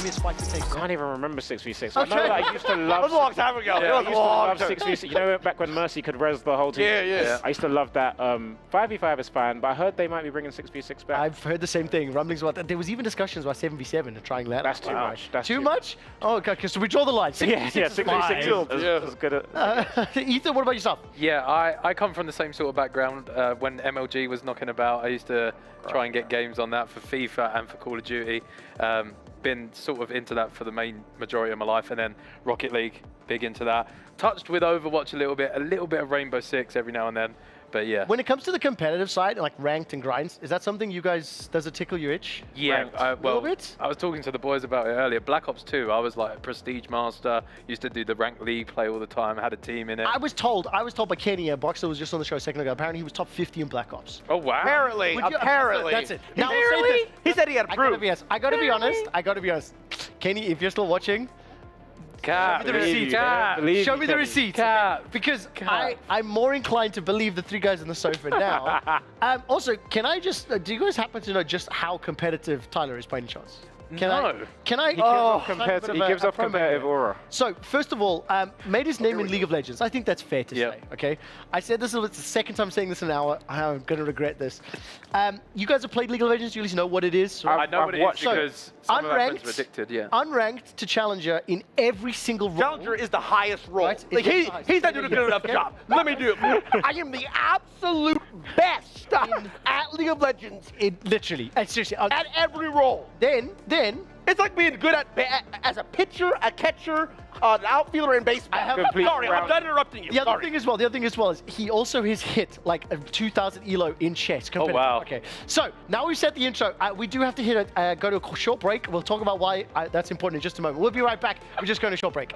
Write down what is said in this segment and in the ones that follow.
me a spike to take. I can't even remember 6v6. Okay. I know that I used to love. That was a long time ago. Yeah, I It was used a to long love time. 6v6. You know, back when Mercy could res the whole team. Yeah. I used to love that. 5v5 is fine, but I heard they might be bringing 6v6 back. I've heard the same thing. Rumblings about that. There was even discussions about 7v7 and trying that. That's too much. That's Too much? Oh, okay. So we draw the line. 6v6 Yeah, is 6v6 fine. is good at. Ethan, what about yourself? Yeah, I come from the same sort of background. When MLG was knocking about, I used to try and get games on that for FIFA and for Call of Duty. Been sort of into that for the main majority of my life, and then Rocket League, big into that. Touched with Overwatch a little bit of Rainbow Six every now and then, but yeah. When it comes to the competitive side, like ranked and grinds, is that something you guys, does it tickle your itch? Yeah, well, little bit? I was talking to the boys about it earlier. Black Ops 2, I was like a Prestige Master, used to do the ranked league play all the time, had a team in it. I was told by Kenny, a boxer was just on the show a second ago, apparently he was top 50 in Black Ops. Oh, wow. Apparently. That's it. Now, I'll say Apparently. this. He said he had I proof. gotta be honest. Kenny, if you're still watching, Cap, show me the receipts. Cap, Show me the receipts. Cap. Because Cap. I'm more inclined to believe the three guys on the sofa now. Also, can I just, do you guys happen to know just how competitive Tyler is by any chance? Can I? He gives off competitive aura. So, first of all, made his name in League of Legends. I think that's fair to say, okay? I said this, it's the second time saying this in an hour. I'm going to regret this. You guys have played League of Legends? You at least know what it is? I know what it is watched because some of my friends were addicted, yeah. Unranked to Challenger in every single role. Challenger is the highest role. Right? Like he's not doing a good enough job. Let me do it for you. I am the absolute best at League of Legends. Literally, seriously. At every role. Then, It's like being good as a pitcher, a catcher, an outfielder in baseball. Sorry, I'm done interrupting you. the other thing as well is he also has hit like a 2,000 elo in chess. Oh, wow. Okay, so now we've set the intro. We do have to go to a short break. We'll talk about why that's important in just a moment. We'll be right back. We're just going to a short break.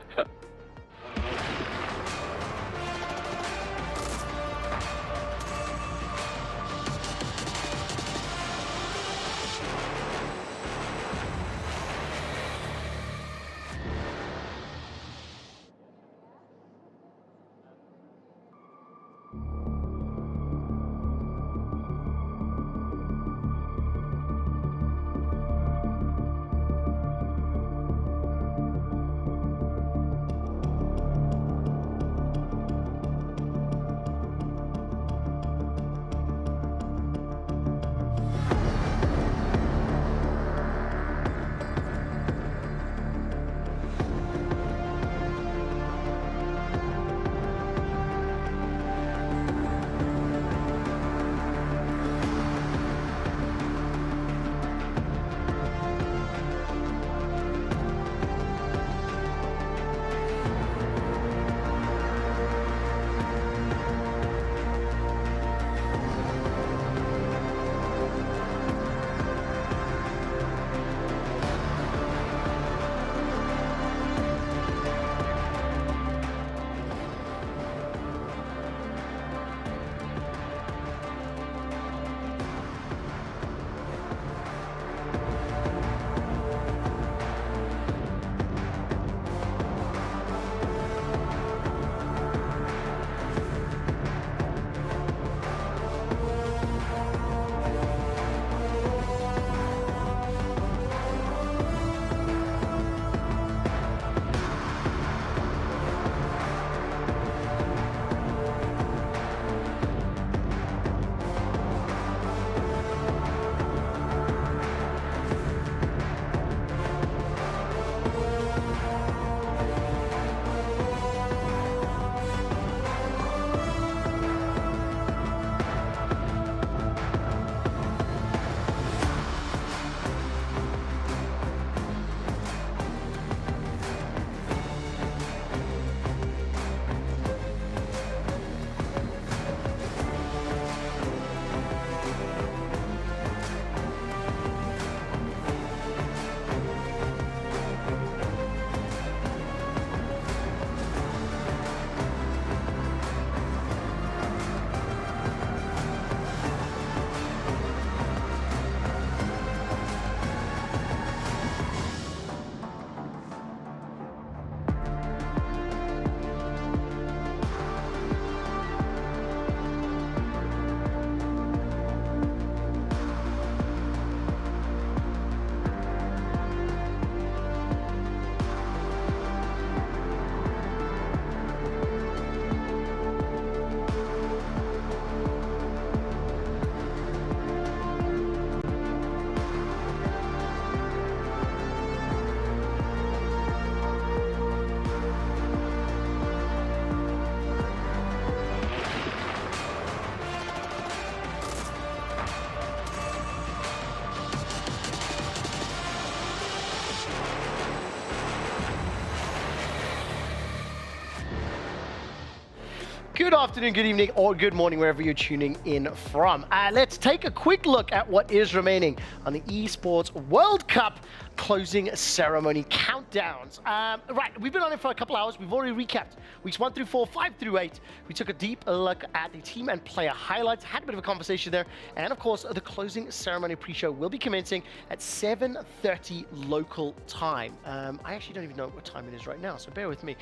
Good afternoon, good evening, or good morning, wherever you're tuning in from. Let's take a quick look at what is remaining on the Esports World Cup closing ceremony countdowns. Right, we've been on it for a couple hours. We've already recapped weeks 1 through 4, 5 through 8. We took a deep look at the team and player highlights, had a bit of a conversation there, and of course, the closing ceremony pre-show will be commencing at 7:30 local time. I actually don't even know what time it is right now, so bear with me.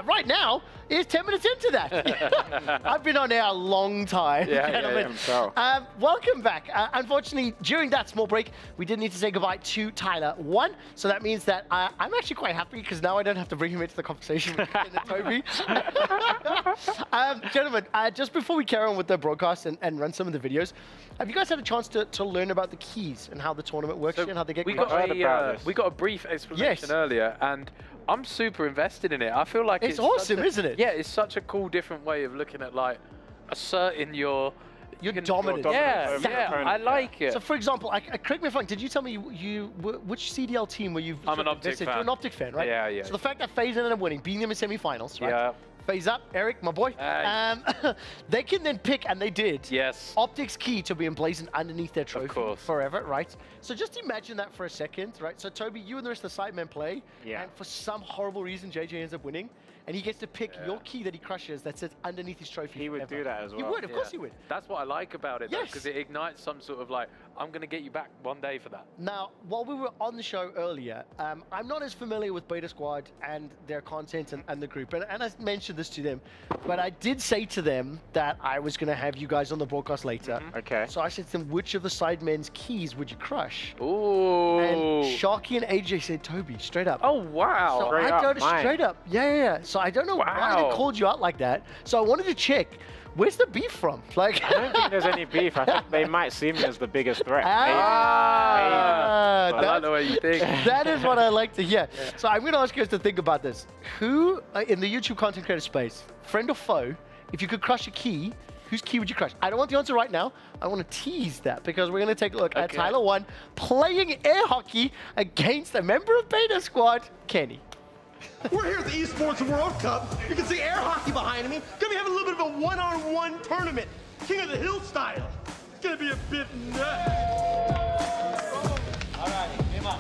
Right now, it's 10 minutes into that. I've been on air a long time, gentlemen. Welcome back. Unfortunately, during that small break, we did need to say goodbye to Tyler 1. So that means that I'm actually quite happy because now I don't have to bring him into the conversation with Toby. Gentlemen, just before we carry on with the broadcast and run some of the videos, have you guys had a chance to learn about the keys and how the tournament works and how they get we got a brief explanation earlier, and I'm super invested in it. I feel like it's awesome, isn't it? Yeah, it's such a cool, different way of looking at like asserting your dominant. I like it. So, for example, correct me if I'm wrong, did you tell me which CDL team were you? I'm an Optic fan. You're an Optic fan, right? Yeah. So the fact that FaZe ended up winning, beating them in semi-finals, right? Yeah. FaZe up, Eric, my boy. They can then pick, and they did. Yes. Optic's key to be emblazoned underneath their trophy forever, right? So just imagine that for a second, right? So Toby, you and the rest of the sidemen play, and for some horrible reason, JJ ends up winning. And he gets to pick your key that he crushes that sits underneath his trophy. He would do that as well. He would, of course he would. That's what I like about it, because it ignites some sort of like, I'm going to get you back one day for that. Now, while we were on the show earlier, I'm not as familiar with Beta Squad and their content and the group. And I mentioned this to them, but I did say to them that I was going to have you guys on the broadcast later. Okay. So I said to them, which of the sidemen's keys would you crush? Ooh. And Sharky and AJ said Toby, straight up. Oh, wow. So I don't straight up. Yeah. So I don't know why they called you out like that. So I wanted to check, where's the beef from? Like, I don't think there's any beef. I think they might see me as the biggest threat. I like the way you think. That is what I like to hear. So I'm going to ask you guys to think about this. Who, in the YouTube content creator space, friend or foe, if you could crush a key, whose key would you crush? I don't want the answer right now. I want to tease that because we're going to take a look at Tyler 1 playing air hockey against a member of Beta Squad, Kenny. We're here at the Esports World Cup. You can see air hockey behind me. Gonna be having a little bit of a one-on-one tournament. King of the Hill style. It's gonna be a bit nuts. All right, game up.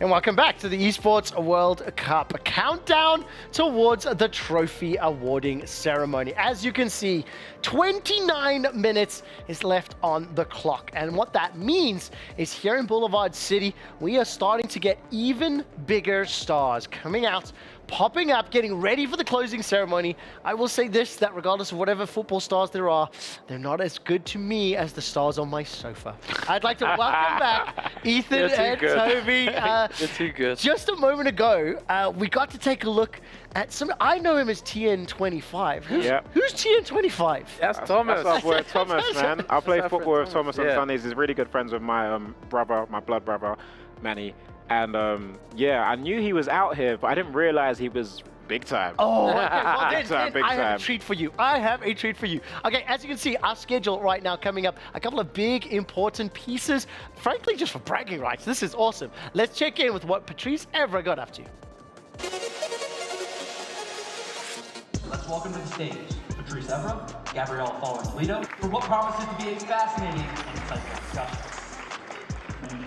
And welcome back to the Esports World Cup, a countdown towards the trophy awarding ceremony. As you can see, 29 minutes is left on the clock. And what that means is here in Boulevard City, we are starting to get even bigger stars coming out, popping up, getting ready for the closing ceremony. I will say this, that regardless of whatever football stars there are, they're not as good to me as the stars on my sofa. I'd like to welcome back Ethan and Toby. You're too good. Just a moment ago, we got to take a look at some. I know him as TN25. Who's TN25? That's Thomas. That's our boy Thomas, man. I play That's our football with friend Thomas on Thomas. Sundays. He's really good friends with my brother, my blood brother, Manny. And yeah, I knew he was out here, but I didn't realize he was big time. Oh, okay. Well, Big time, big I have time. a treat for you. I have a treat for you. Okay, as you can see, our schedule right now coming up, a couple of big, important pieces, frankly, just for bragging rights. This is awesome. Let's check in with what Patrice Evra got up to. Let's welcome to the stage Patrice Evra, Gabriel Toledo, for what promises to be a fascinating and insightful discussion.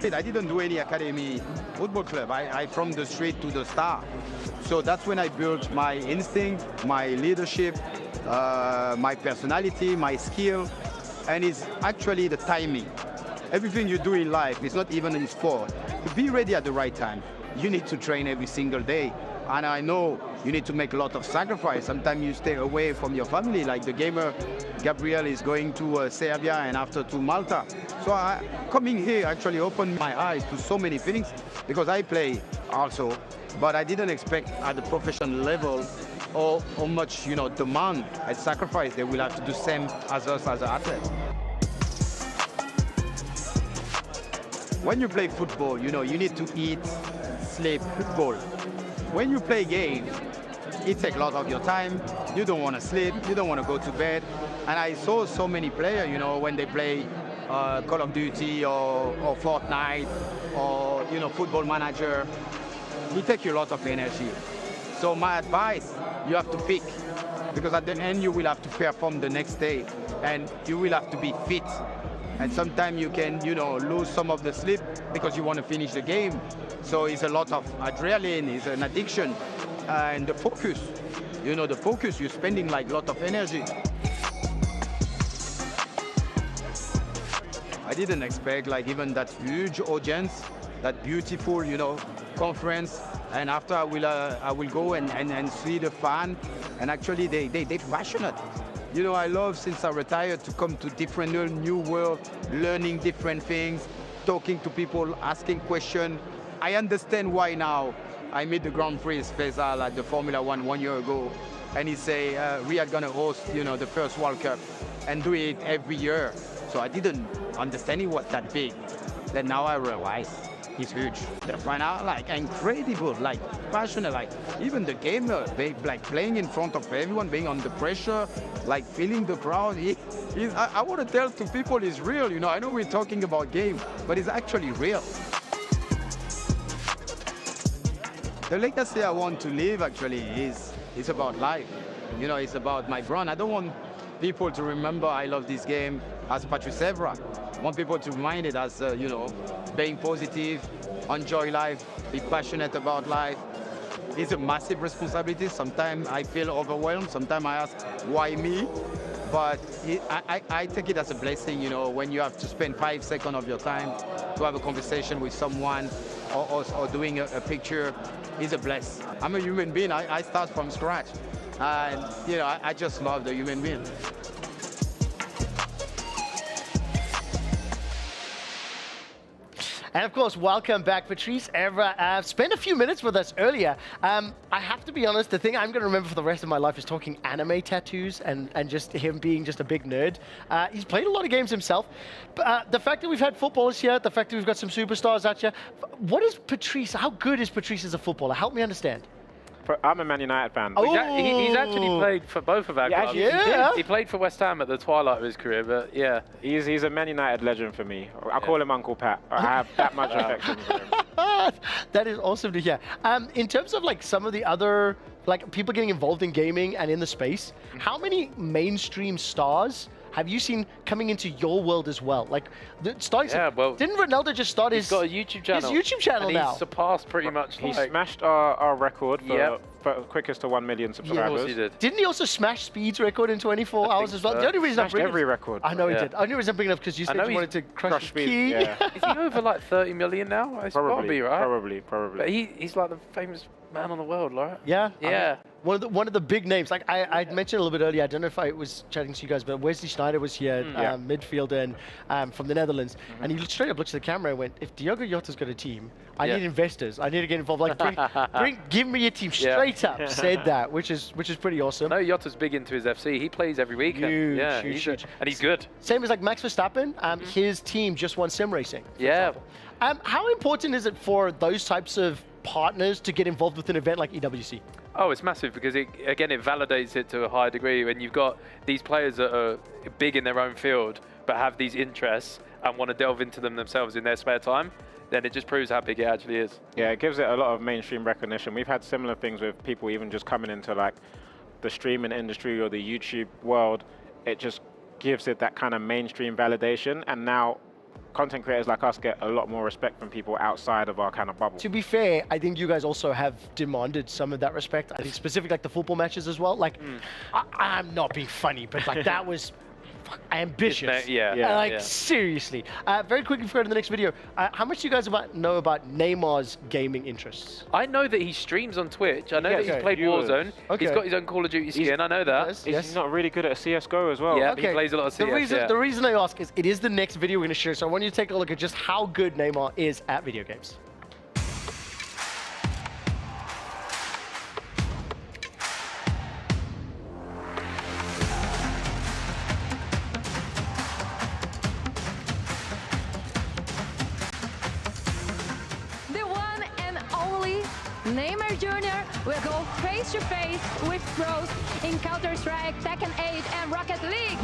I didn't do any academy football club. I from the street to the star. So that's when I built my instinct, my leadership, my personality, my skill, and it's actually the timing. Everything you do in life, it's not even in sport. Be ready at the right time. You need to train every single day. And I know you need to make a lot of sacrifice. Sometimes you stay away from your family, like the gamer Gabriel is going to Serbia and after to Malta. So coming here actually opened my eyes to so many things because I play also, but I didn't expect at the professional level or how much demand and sacrifice they will have to do same as us as athletes. When you play football, you need to eat, sleep, football. When you play games, it takes a lot of your time. You don't want to sleep. You don't want to go to bed. And I saw so many players, when they play Call of Duty or Fortnite or, Football Manager, it takes you a lot of energy. So my advice, you have to pick because at the end you will have to perform the next day and you will have to be fit. And sometimes you can, lose some of the sleep because you want to finish the game. So it's a lot of adrenaline, it's an addiction. And the focus, you're spending like a lot of energy. I didn't expect like even that huge audience, that beautiful, conference. And after I will go and see the fan. And actually they're passionate. I love since I retired to come to different new world, learning different things, talking to people, asking questions. I understand why now. I met the Grand Prix Faisal at the Formula 1 year ago, and he say we are gonna host, the first World Cup and do it every year. So I didn't understand it was that big. Then now I realize it's huge. The fan are like incredible, like passionate, like even the gamer, they like playing in front of everyone, being under pressure, like feeling the crowd. I want to tell to people it's real. I know we're talking about game, but it's actually real. The legacy I want to leave actually is about life. It's about my brand. I don't want people to remember I love this game as Patrice Evra. I want people to remind it as, being positive, enjoy life, be passionate about life. It's a massive responsibility. Sometimes I feel overwhelmed. Sometimes I ask, why me? But I take it as a blessing, when you have to spend 5 seconds of your time to have a conversation with someone or doing a picture is a bless. I'm a human being. I start from scratch. And, I just love the human being. And of course, welcome back, Patrice Evra. Spent a few minutes with us earlier. I have to be honest, the thing I'm going to remember for the rest of my life is talking anime tattoos and just him being just a big nerd. He's played a lot of games himself. But the fact that we've had footballers here, the fact that we've got some superstars out here, what is Patrice, how good is Patrice as a footballer? Help me understand. I'm a Man United fan. Oh. He's actually played for both of our clubs. Yeah. He played for West Ham at the twilight of his career, but yeah. He's a Man United legend for me. I call him Uncle Pat. I have that much affection for him. That is awesome to hear. In terms of like some of the other people getting involved in gaming and in the space, how many mainstream stars have you seen coming into your world as well? Like, well, didn't Ronaldo just start he's got a YouTube channel. His YouTube channel and now. He's surpassed pretty much. He smashed our record for quickest to 1 million Of subscribers. course he did. Didn't he also smash Speed's record in 24 hours as well? so. The only reason I'm Smashed bringing every record. I know he Yeah. did. The only reason I'm bringing it up because you said know you he's wanted to crush Speed, Key. yeah. Is he over like 30 million now? It's got to Probably, be, right? probably. But he's like the famous man on the world, right? Yeah. Yeah. One of the big names. Like I mentioned a little bit earlier. I don't know if I was chatting to you guys, but Wesley Sneijder was here, midfielder and from the Netherlands, and he straight up looked to the camera and went, "If Diogo Jota's got a team, I need investors. I need to get involved. Like, give me a team." Straight up said that, which is pretty awesome. No, Jota's big into his FC. He plays every weekend. Huge. And he's good. Same as like Max Verstappen. His team just won sim racing. for Yeah. example. How important is it for those types of partners to get involved with an event like EWC? Oh, it's massive because it validates it to a high degree. When you've got these players that are big in their own field but have these interests and want to delve into them themselves in their spare time, then it just proves how big it actually is. Yeah, it gives it a lot of mainstream recognition. We've had similar things with people even just coming into like the streaming industry or the YouTube world. It just gives it that kind of mainstream validation, and now content creators like us get a lot more respect from people outside of our kind of bubble. To be fair, I think you guys also have demanded some of that respect. I think specifically like the football matches as well. Like, I'm not being funny, but like that was ambitious. Seriously. Very quickly before we go to the next video, how much do you guys know about Neymar's gaming interests? I know that he streams on Twitch. I know that he's played viewers. Warzone. Okay. He's got his own Call of Duty skin. I know that. He's not really good at CSGO as well. Yeah, he plays a lot of CS. The reason I ask is it is the next video we're going to share, so I want you to take a look at just how good Neymar is at video games. The one and only Neymar Jr. will go face to face with pros in Counter-Strike, Tekken 8 and Rocket League.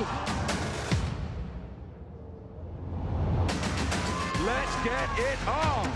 Let's get it on.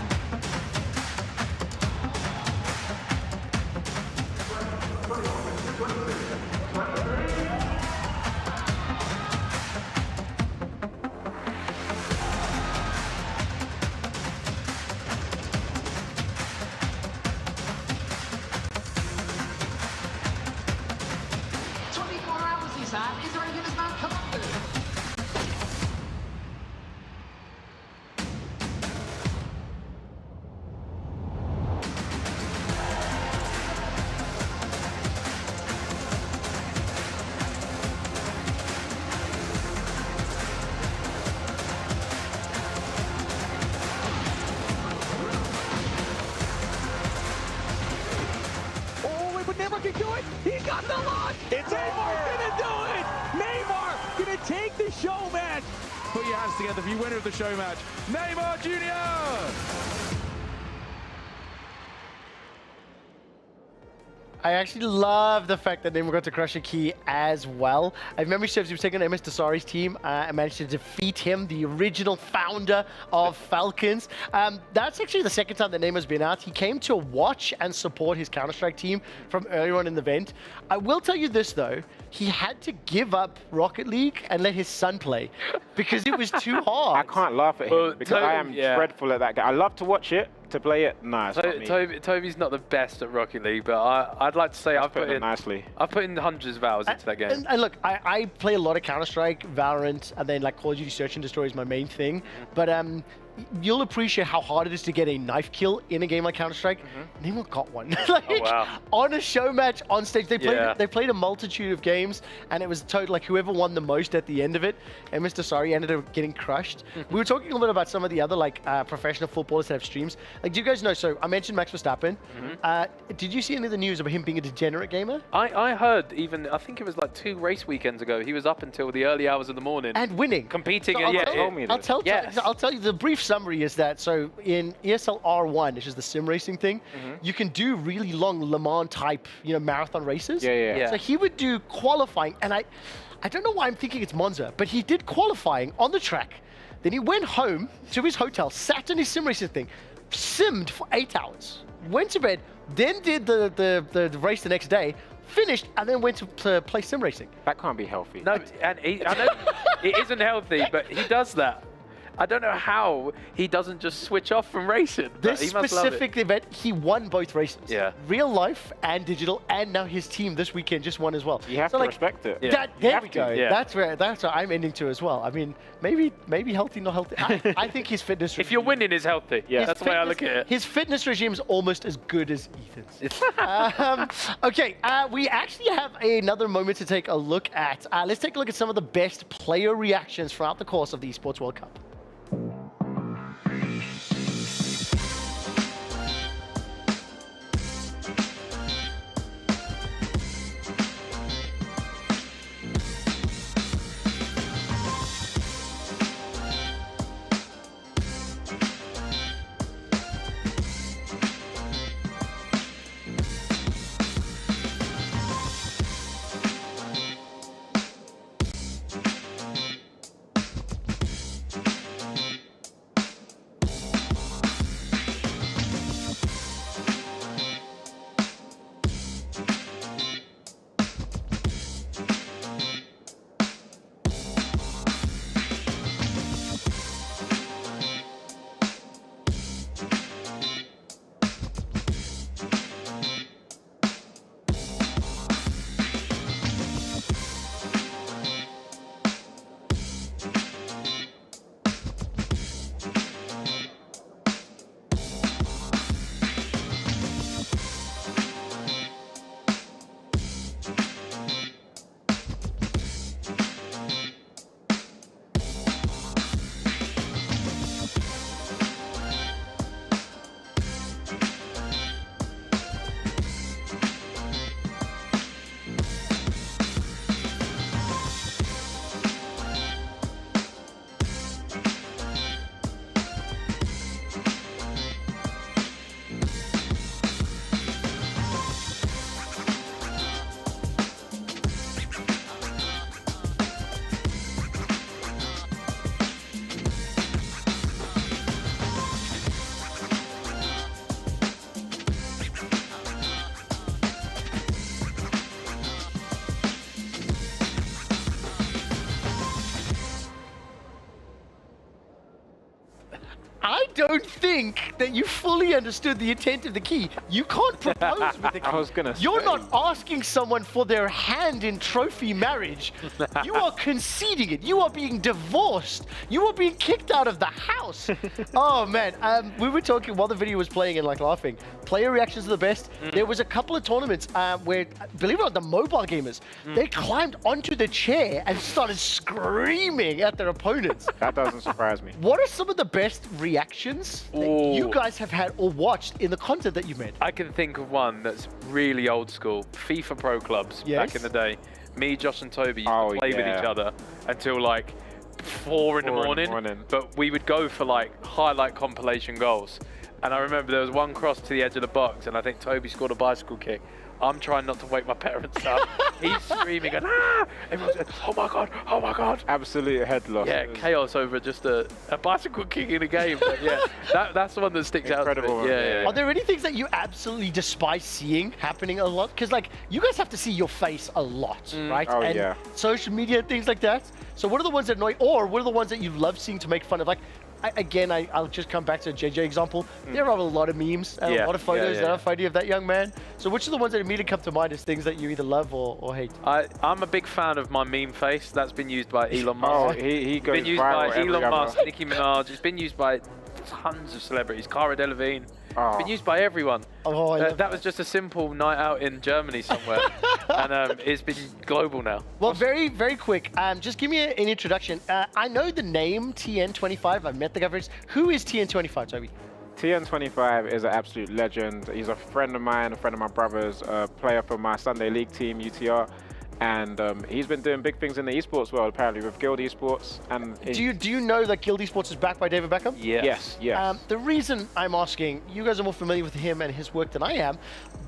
Neymar can do it. He got the launch. It's Neymar's gonna do it. Neymar gonna take the show match. Put your hands together for you winner of the show match, Neymar Jr. I actually love the fact that Neymar got to crush a key as well. If memory serves, he was taking on MS Dasari's team and managed to defeat him, the original founder of Falcons. That's actually the second time that Neymar's been out. He came to watch and support his Counter-Strike team from earlier on in the event. I will tell you this though, he had to give up Rocket League and let his son play because it was too hard. I can't laugh at him because I am dreadful at that game. I love to watch it. To play it, nah, it's not me. Toby's not the best at Rocket League, but I'd like to say I've put in hundreds of hours into that game. And look, I play a lot of Counter-Strike, Valorant, and then like Call of Duty Search and Destroy is my main thing. But you'll appreciate how hard it is to get a knife kill in a game like Counter-Strike. Neymar got one. On a show match on stage. They played a multitude of games, and it was total like whoever won the most at the end of it. And Mr. Sari ended up getting crushed. We were talking a little bit about some of the other like professional footballers that have streams. Like, do you guys know? So I mentioned Max Verstappen. Did you see any of the news about him being a degenerate gamer? I heard even I think it was like 2 race weekends ago. He was up until the early hours of the morning and winning, competing. So I'll tell you the brief summary is that so in ESL R1, which is the sim racing thing, you can do really long Le Mans type, marathon races. So he would do qualifying, and I don't know why I'm thinking it's Monza, but he did qualifying on the track. Then he went home to his hotel, sat in his sim racing thing, simmed for 8 hours, went to bed, then did the race the next day, finished, and then went to play sim racing. That can't be healthy. No, and I know it isn't healthy, but he does that. I don't know how he doesn't just switch off from racing. This he must love it. specific event, he won both races. Yeah. Real life and digital, and now his team this weekend just won as well. You have to respect it. That, there we have go. to. Yeah. That's where I'm ending to as well. I mean, maybe healthy, not healthy. I think his fitness. If you're winning, is healthy. Yeah. That's the way I look at it. His fitness regime is almost as good as Ethan's. Okay, we actually have another moment to take a look at. Let's take a look at some of the best player reactions throughout the course of the Esports World Cup. I don't think that you fully understood the intent of the key. You can't propose with the key. I was gonna You're say. not asking someone for their hand in trophy marriage. You are conceding it. You are being divorced. You are being kicked out of the house. Oh man, we were talking while the video was playing and like laughing. Player reactions are the best. There was a couple of tournaments where, believe it or not, the mobile gamers, they climbed onto the chair and started screaming at their opponents. That doesn't surprise me. What are some of the best reactions that you guys have had or watched in the content that you've made? I can think of one that's really old school. FIFA Pro Clubs back in the day. Me, Josh and Toby used to play with each other until like 4 in the morning. But we would go for like highlight compilation goals. And I remember there was one cross to the edge of the box and I think Toby scored a bicycle kick. I'm trying not to wake my parents up. He's screaming and everyone's going, oh my God, oh my God. Absolute head loss. Yeah, chaos over just a bicycle kick in a game. But yeah, that's the one that sticks out to me. Yeah. Are there any things that you absolutely despise seeing happening a lot? Because like, you guys have to see your face a lot, right? Oh, and yeah. social media and things like that. So what are the ones that annoy, or what are the ones that you love seeing to make fun of? Like, I'll just come back to JJ example. There are a lot of memes and a lot of photos that are funny of that young man. So which are the ones that immediately come to mind as things that you either love or hate? I'm a big fan of my meme face. That's been used by Elon Musk. Oh, he goes been used viral by every Elon other- Musk, Nicki Minaj. It's been used by tons of celebrities. Cara Delevingne. It's been used by everyone. Oh, I love that was just a simple night out in Germany somewhere. And it's been global now. Well, very, very quick. Just give me an introduction. I know the name TN25. I've met the guy. Who is TN25, Toby? TN25 is an absolute legend. He's a friend of mine, a friend of my brother's, a player for my Sunday League team, UTR. And he's been doing big things in the esports world, apparently, with Guild Esports. And do you know that Guild Esports is backed by David Beckham? Yes. The reason I'm asking, you guys are more familiar with him and his work than I am,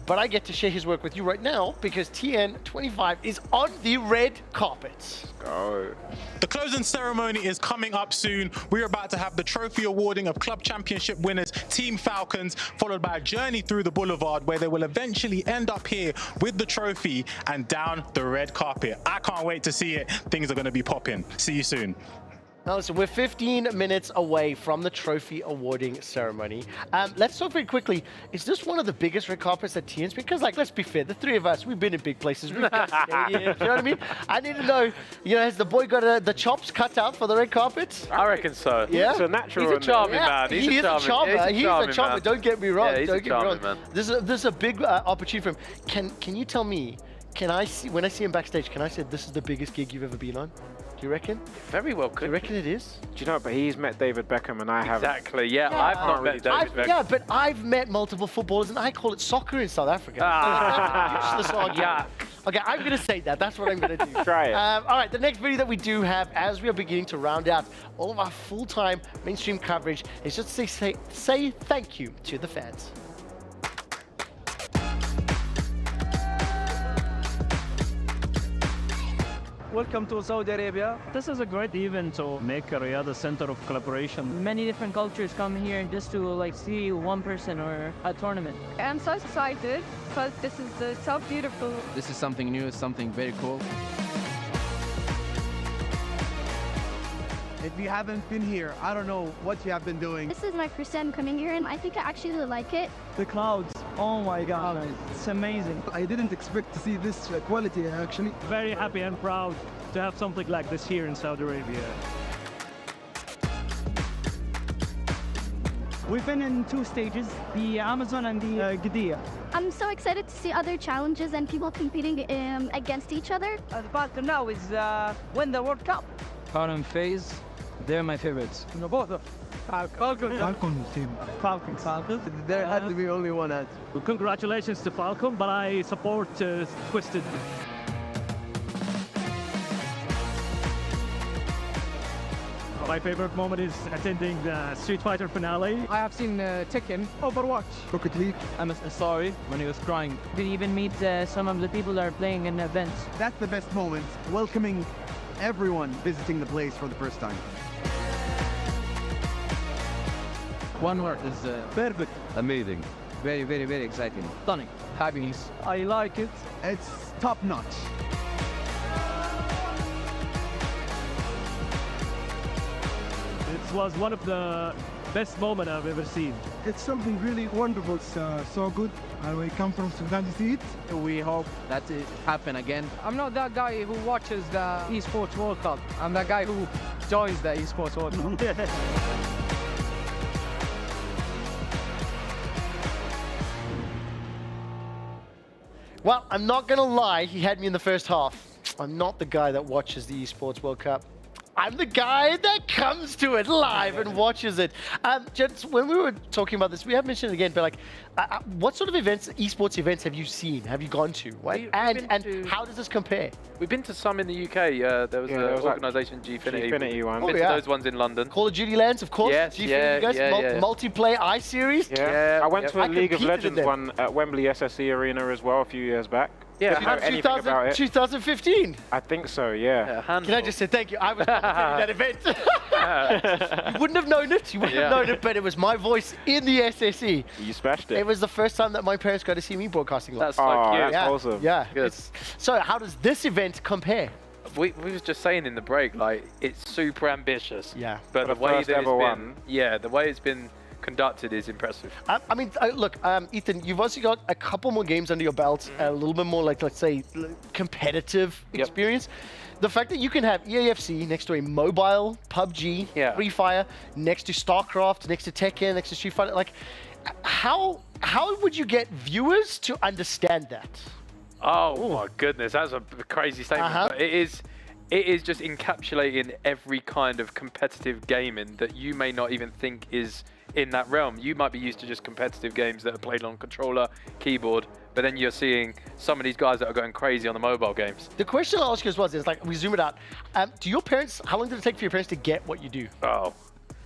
but I get to share his work with you right now because TN25 is on the red carpet. Go. The closing ceremony is coming up soon. We're about to have the trophy awarding of club championship winners, Team Falcons, followed by a journey through the boulevard where they will eventually end up here with the trophy and down the red carpet. I can't wait to see it. Things are going to be popping. See you soon. Now listen, we're 15 minutes away from the trophy awarding ceremony. Let's talk very quickly. Is this one of the biggest red carpets at TN's? Because, like, let's be fair, the three of us, we've been in big places. We've got stadiums, you know what I mean? I need to know, has the boy got the chops cut out for the red carpet? I reckon so. Yeah? It's a natural. He's a charming man. He is a charmer. He's a charmer. Man. Don't get me wrong. Yeah, he's Don't a get me charming wrong. man. This is a big opportunity for him. Can you tell me, when I see him backstage, can I say this is the biggest gig you've ever been on? Do you reckon? Very well Do could. you reckon it is? Do you know? But he's met David Beckham, and I haven't. Exactly. Yeah, I've not met David Beckham. Yeah, but I've met multiple footballers, and I call it soccer in South Africa. Useless argument. Yeah. Okay, I'm going to say that. That's what I'm going to do. Try it. All right, the next video that we do have, as we are beginning to round out all of our full-time mainstream coverage, is just to say thank you to the fans. Welcome to Saudi Arabia. This is a great event to make Riyadh a center of collaboration. Many different cultures come here just to see one person or a tournament. I'm so excited because this is so beautiful. This is something new, something very cool. If you haven't been here, I don't know what you have been doing. This is my first time coming here, and I think I actually really like it. The clouds, oh my god, it's amazing. I didn't expect to see this quality, actually. Very happy and proud to have something like this here in Saudi Arabia. We've been in two stages, the Amazon and the Qiddiya. I'm so excited to see other challenges and people competing against each other. The part now is win the World Cup. Current phase, they're my favorites. No, both of Falcons. Falcon team. Falcons. There had to be only one ad. Well, congratulations to Falcon, but I support Twisted. My favorite moment is attending the Street Fighter finale. I have seen Tekken. Overwatch. Rocket League. I'm sorry when he was crying. You can even meet some of the people that are playing in events. That's the best moment. Welcoming everyone visiting the place for the first time. One word is Perfect. amazing. Very, very, very exciting. Stunning. Happiness. I like it. It's top notch. It was one of the best moments I've ever seen. It's something really wonderful. It's so good. We come from Sudan to see it. We hope that it happen again. I'm not that guy who watches the Esports World Cup. I'm that guy who joins the Esports World Cup. Well, I'm not going to lie. He had me in the first half. I'm not the guy that watches the Esports World Cup. I'm the guy that comes to it live and watches it. Just when we were talking about this, we have mentioned it again, but like, what sort of events, esports events, have you seen? Have you gone to? Right? And how does this compare? We've been to some in the UK. There was an organisation, Gfinity. one. Been to those ones in London. Call of Duty Lands, of course. Yes, Multiplayer I-Series. Yeah. I went to a League of competed in Legends one at Wembley SSE Arena as well a few years back. Yeah, If you know anything about it. 2015. I think so, yeah. Can I just say thank you? I was at that event. You wouldn't have known it. You wouldn't have known it, but it was my voice in the SSE. You smashed it. It was the first time that my parents got to see me broadcasting live. That's so cute. That's awesome. Yeah. Good. So how does this event compare? We was just saying in the break, like, it's super ambitious. Yeah. But For the the way first that it's ever been, one. the way it's been conducted is impressive. I mean, look, Ethan, you've also got a couple more games under your belt, a little bit more like, let's say, competitive experience. The fact that you can have EAFC next to a mobile PUBG, Free Fire, next to StarCraft, next to Tekken, next to Street Fighter, like, how would you get viewers to understand that? Oh my goodness, that's a crazy statement. But it is just encapsulating every kind of competitive gaming that you may not even think is in that realm. You might be used to just competitive games that are played on controller, keyboard, but then you're seeing some of these guys that are going crazy on the mobile games. The question I'll ask you as well is, like, we zoom it out. Do your parents, how long did it take for your parents to get what you do? Oh,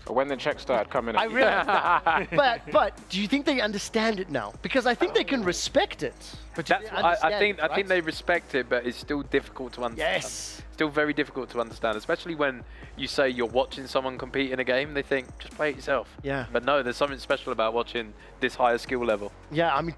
When the checks started coming in. I realize that. But do you think they understand it now? Because I think they can respect it. But do they understand I think they respect it, but it's still difficult to understand. Yes. Still very difficult to understand, especially when you say you're watching someone compete in a game. They think, just play it yourself. Yeah. But no, there's something special about watching this higher skill level. Yeah, I mean,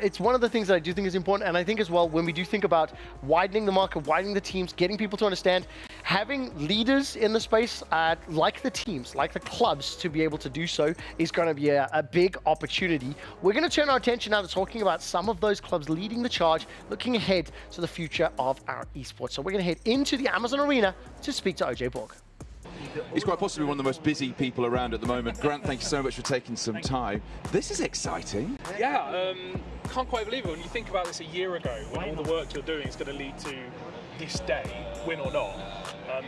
it's one of the things that I do think is important. And I think as well, when we do think about widening the market, widening the teams, getting people to understand, having leaders in the space, like the teams, like the clubs, to be able to do so is going to be a big opportunity. We're going to turn our attention now to talking about some of those clubs leading the charge, looking ahead to the future of our esports. So we're going to head into the Amazon Arena to speak to OJ Borg. He's quite possibly one of the most busy people around at the moment. Grant, thank you so much for taking some time. This is exciting. Yeah, can't quite believe it. When you think about this a year ago, when all the work you're doing is going to lead to this day, win or not,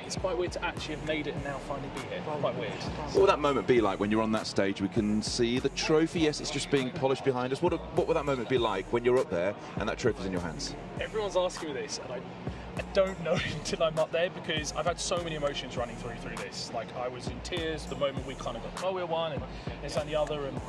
it's quite weird to actually have made it and now finally be here. Quite weird. What will that moment be like when you're on that stage? We can see the trophy. Yes, it's just being polished behind us. What will that moment be like when you're up there and that trophy's in your hands? Everyone's asking me this, and I don't know until I'm up there, because I've had so many emotions running through this. Like, I was in tears the moment we kind of got Chloe one and this and the other, and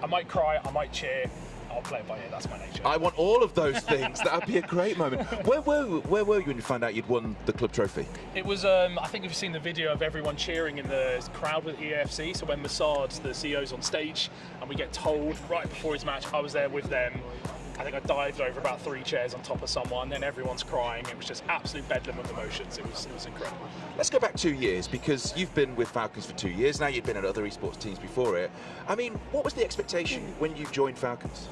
I might cry, I might cheer. I'll play it by ear, that's my nature. I want all of those things. That would be a great moment. Where were you when you found out you'd won the club trophy? It was, I think you've seen the video of everyone cheering in the crowd with EWC. So when Massad, the CEO's on stage, and we get told right before his match, I was there with them. I think I dived over about 3 chairs on top of someone, then everyone's crying. It was just absolute bedlam of emotions. It was incredible. Let's go back 2 years, because you've been with Falcons for 2 years now. You've been at other esports teams before it. I mean, what was the expectation when you joined Falcons?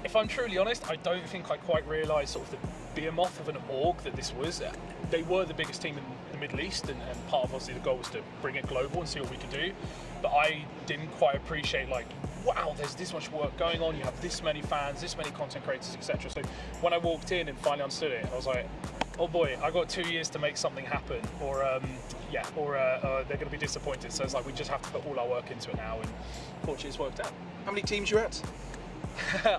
If I'm truly honest, I don't think I quite realised sort of the behemoth of an org that this was. They were the biggest team in the Middle East, and part of obviously the goal was to bring it global and see what we could do. But I didn't quite appreciate, like, wow, there's this much work going on, you have this many fans, this many content creators, etc. So when I walked in and finally understood it, I was like, oh boy, I got 2 years to make something happen, or they're going to be disappointed. So it's like, we just have to put all our work into it now, and fortunately it's worked out. How many teams you at?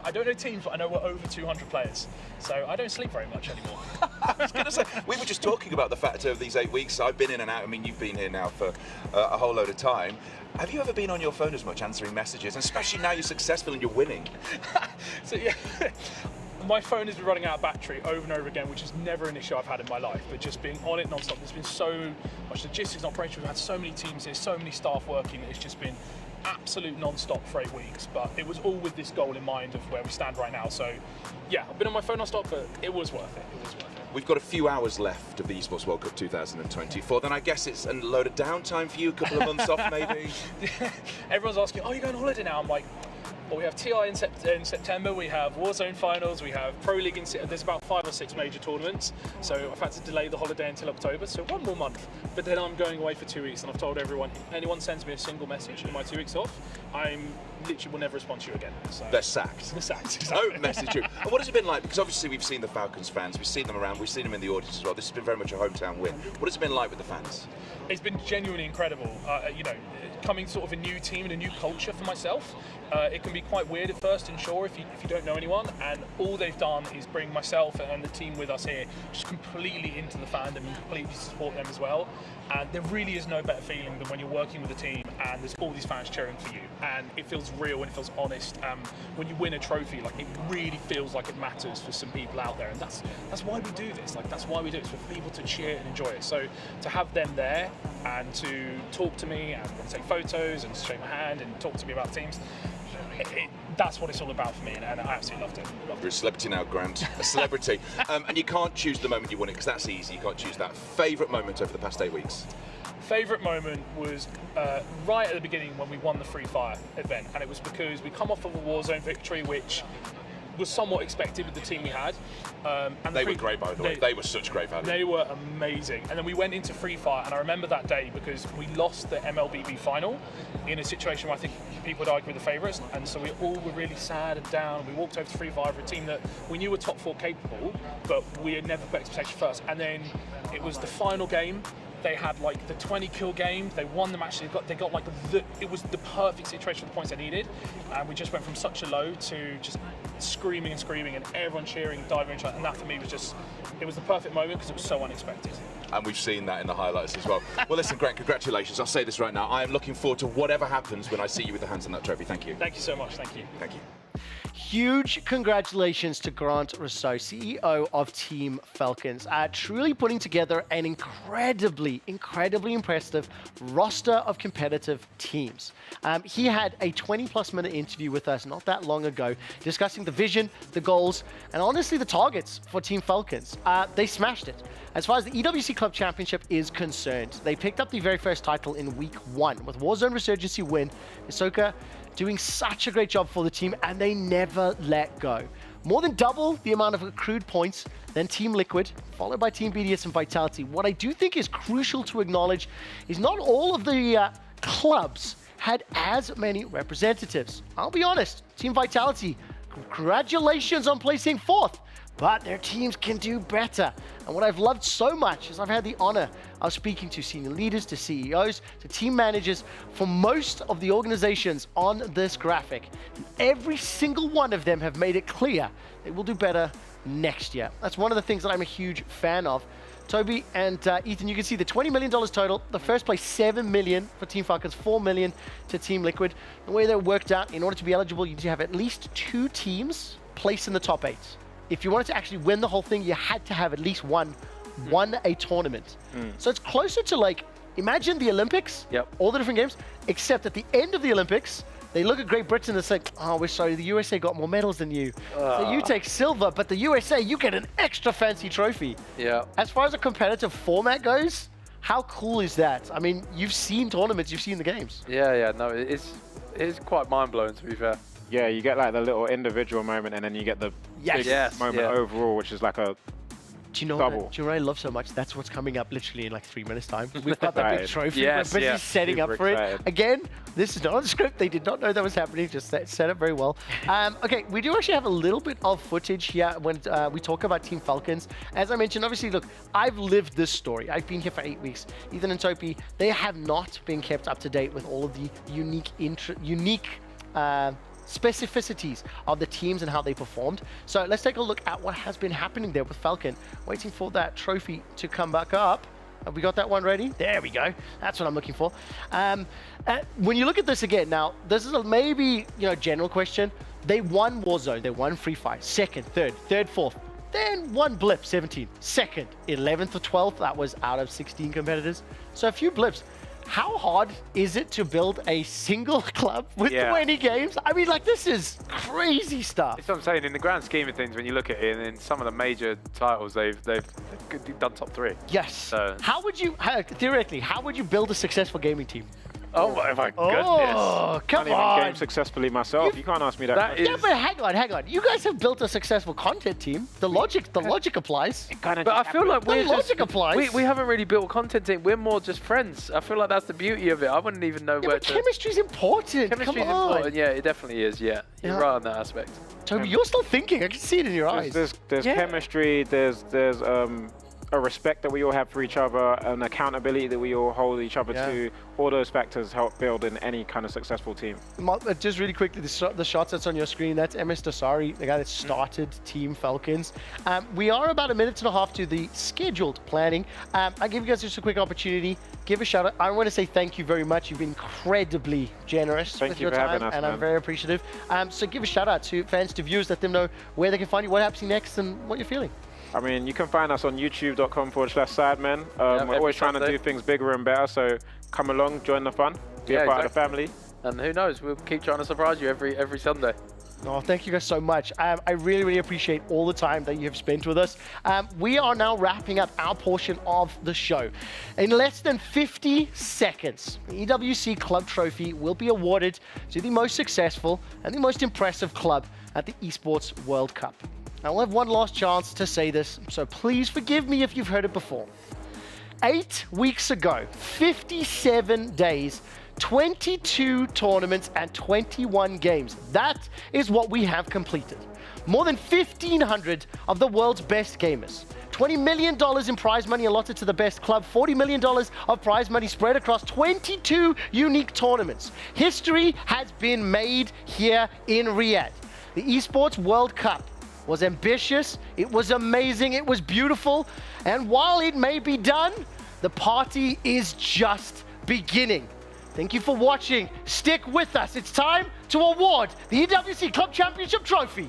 I don't know teams, but I know we're over 200 players, so I don't sleep very much anymore. I was going to say, we were just talking about the fact over these 8 weeks, I've been in and out. I mean, you've been here now for a whole load of time. Have you ever been on your phone as much answering messages, and especially now you're successful and you're winning? So yeah, my phone has been running out of battery over and over again, which is never an issue I've had in my life, but just being on it non-stop. There's been so much logistics and operation. We've had so many teams here, so many staff working. It's just been absolute non-stop for 8 weeks, but it was all with this goal in mind of where we stand right now. So yeah, I've been on my phone non-stop, but it was worth it. It was worth it. We've got a few hours left of the Esports World Cup 2024. Then I guess it's a load of downtime for you, a couple of months off maybe. Everyone's asking, oh, you're going on holiday now? I'm like, well, we have TI in September, we have Warzone finals, we have Pro League there's about 5 or 6 major tournaments, so I've had to delay the holiday until October, so 1 more month. But then I'm going away for 2 weeks, and I've told everyone, if anyone sends me a single message in my 2 weeks off, I literally will never respond to you again. So they're sacked. They're sacked, exactly. Don't message you. And what has it been like? Because obviously we've seen the Falcons fans, we've seen them around, we've seen them in the audience as well. This has been very much a hometown win. What has it been like with the fans? It's been genuinely incredible. You know, coming sort of a new team and a new culture for myself, it can be quite weird at first and sure if you don't know anyone, and all they've done is bring myself and the team with us here just completely into the fandom and completely support them as well. And there really is no better feeling than when you're working with a team and there's all these fans cheering for you, and it feels real and it feels honest. When you win a trophy, like, it really feels like it matters for some people out there, and that's why we do this. Like, that's why we do it, for people to cheer and enjoy it. So to have them there and to talk to me and take photos and shake my hand and talk to me about teams, that's what it's all about for me, and I absolutely loved it. You're a celebrity now, Grant. A celebrity. And you can't choose the moment you won it, because that's easy. You can't choose that. Favourite moment over the past 8 weeks? Favourite moment was right at the beginning when we won the Free Fire event, and it was because we come off of a Warzone victory, which was somewhat expected with the team we had. And they were great, by the way. They were such great value. They were amazing. And then we went into Free Fire, and I remember that day because we lost the MLBB final in a situation where I think people would argue with the favourites, and so we all were really sad and down. We walked over to Free Fire for a team that we knew were top 4 capable, but we had never put expectation first. And then it was the final game. They had like the 20 kill game. They won the match. They got like it was the perfect situation for the points they needed, and we just went from such a low to just screaming and everyone cheering, diving into it. And that for me was just, it was the perfect moment because it was so unexpected. and we've seen that in the highlights as well. Well, listen, Grant, congratulations. I'll say this right now. I am looking forward to whatever happens when I see you with the hands on that trophy. Thank you. Thank you so much. Thank you. Thank you. Huge congratulations to Grant Rousseau, CEO of Team Falcons, truly putting together an incredibly impressive roster of competitive teams. He had a 20-plus minute interview with us not that long ago, discussing the vision, the goals, and honestly the targets for Team Falcons. They smashed it. As far as the EWC Club Championship is concerned, they picked up the very first title in week 1 with Warzone Resurgency win. Hisoka doing such a great job for the team, and they never let go. More than double the amount of accrued points than Team Liquid, followed by Team BDS and Vitality. What I do think is crucial to acknowledge is not all of the clubs had as many representatives. I'll be honest, Team Vitality, congratulations on placing 4th. But their teams can do better. And what I've loved so much is I've had the honor of speaking to senior leaders, to CEOs, to team managers for most of the organizations on this graphic. And every single one of them have made it clear they will do better next year. That's one of the things that I'm a huge fan of. Toby and Ethan, you can see the $20 million total. The first place, $7 million for Team Falcons, $4 million to Team Liquid. The way that worked out, in order to be eligible, you need to have at least 2 teams placed in the top 8. If you wanted to actually win the whole thing, you had to have at least won a tournament. So it's closer to like, imagine the Olympics, all the different games, except at the end of the Olympics, they look at Great Britain and say, oh, we're sorry, the USA got more medals than you. So you take silver, but the USA, you get an extra fancy trophy. Yeah. As far as a competitive format goes, how cool is that? I mean, you've seen tournaments, you've seen the games. Yeah, no, it's quite mind-blowing, to be fair. Yeah, you get like the little individual moment, and then you get the big moment overall, which is like a do you know double. What I love so much? That's what's coming up literally in like 3 minutes time. We've got that big trophy. We're busy setting up for it. Again, this is not on the script. They did not know that was happening. Just set up very well. Okay, we do actually have a little bit of footage here when we talk about Team Falcons. As I mentioned, obviously, look, I've lived this story. I've been here for 8 weeks. Ethan and Topi, they have not been kept up to date with all of the unique specificities of the teams and how they performed. So let's take a look at what has been happening there with Falcon. Waiting for that trophy to come back up. Have we got that one ready? There we go. That's what I'm looking for. When you look at this again, now, this is a maybe, general question. They won Warzone, they won Free Fire, 2nd, 3rd, 4th. Then one blip, 17th, 2nd, 11th or 12th. That was out of 16 competitors. So a few blips. How hard is it to build a single club with 20 games? I mean, like, this is crazy stuff. That's what I'm saying. In the grand scheme of things, when you look at it, and in some of the major titles, they've done top 3. Yes. So. How would you, theoretically, how would you build a successful gaming team? Oh my goodness. Oh, come on. I can't even game successfully myself. You can't ask me that. Yeah, but hang on. You guys have built a successful content team. The logic applies. But I feel like the logic applies. We haven't really built a content team. We're more just friends. I feel like that's the beauty of it. I wouldn't even know where to... Chemistry's important. Chemistry's important. Yeah, it definitely is. Yeah, you're right on that aspect. Toby, you're still thinking. I can see it in your eyes. There's chemistry. There's a respect that we all have for each other, an accountability that we all hold each other to. All those factors help build in any kind of successful team. Just really quickly, the shots that's on your screen, that's MS Dasari, the guy that started Team Falcons. We are about 1.5 minutes to the scheduled planning. I give you guys just a quick opportunity. Give a shout out. I want to say thank you very much. You've been incredibly generous with your time, and I'm very appreciative. So give a shout out to fans, to viewers, let them know where they can find you, what happens next, and what you're feeling. I mean, you can find us on youtube.com/sidemen. We're always trying to do things bigger and better, so come along, join the fun, be a part of the family. And who knows, we'll keep trying to surprise you every Sunday. Oh, thank you guys so much. I really, really appreciate all the time that you have spent with us. We are now wrapping up our portion of the show. In less than 50 seconds, the EWC Club Trophy will be awarded to the most successful and the most impressive club at the Esports World Cup. I'll have one last chance to say this, so please forgive me if you've heard it before. 8 weeks ago, 57 days, 22 tournaments and 21 games. That is what we have completed. More than 1,500 of the world's best gamers. $20 million in prize money allotted to the best club, $40 million of prize money spread across 22 unique tournaments. History has been made here in Riyadh. The Esports World Cup was ambitious, it was amazing, it was beautiful, and while it may be done, the party is just beginning. Thank you for watching. Stick with us. It's time to award the EWC Club Championship Trophy.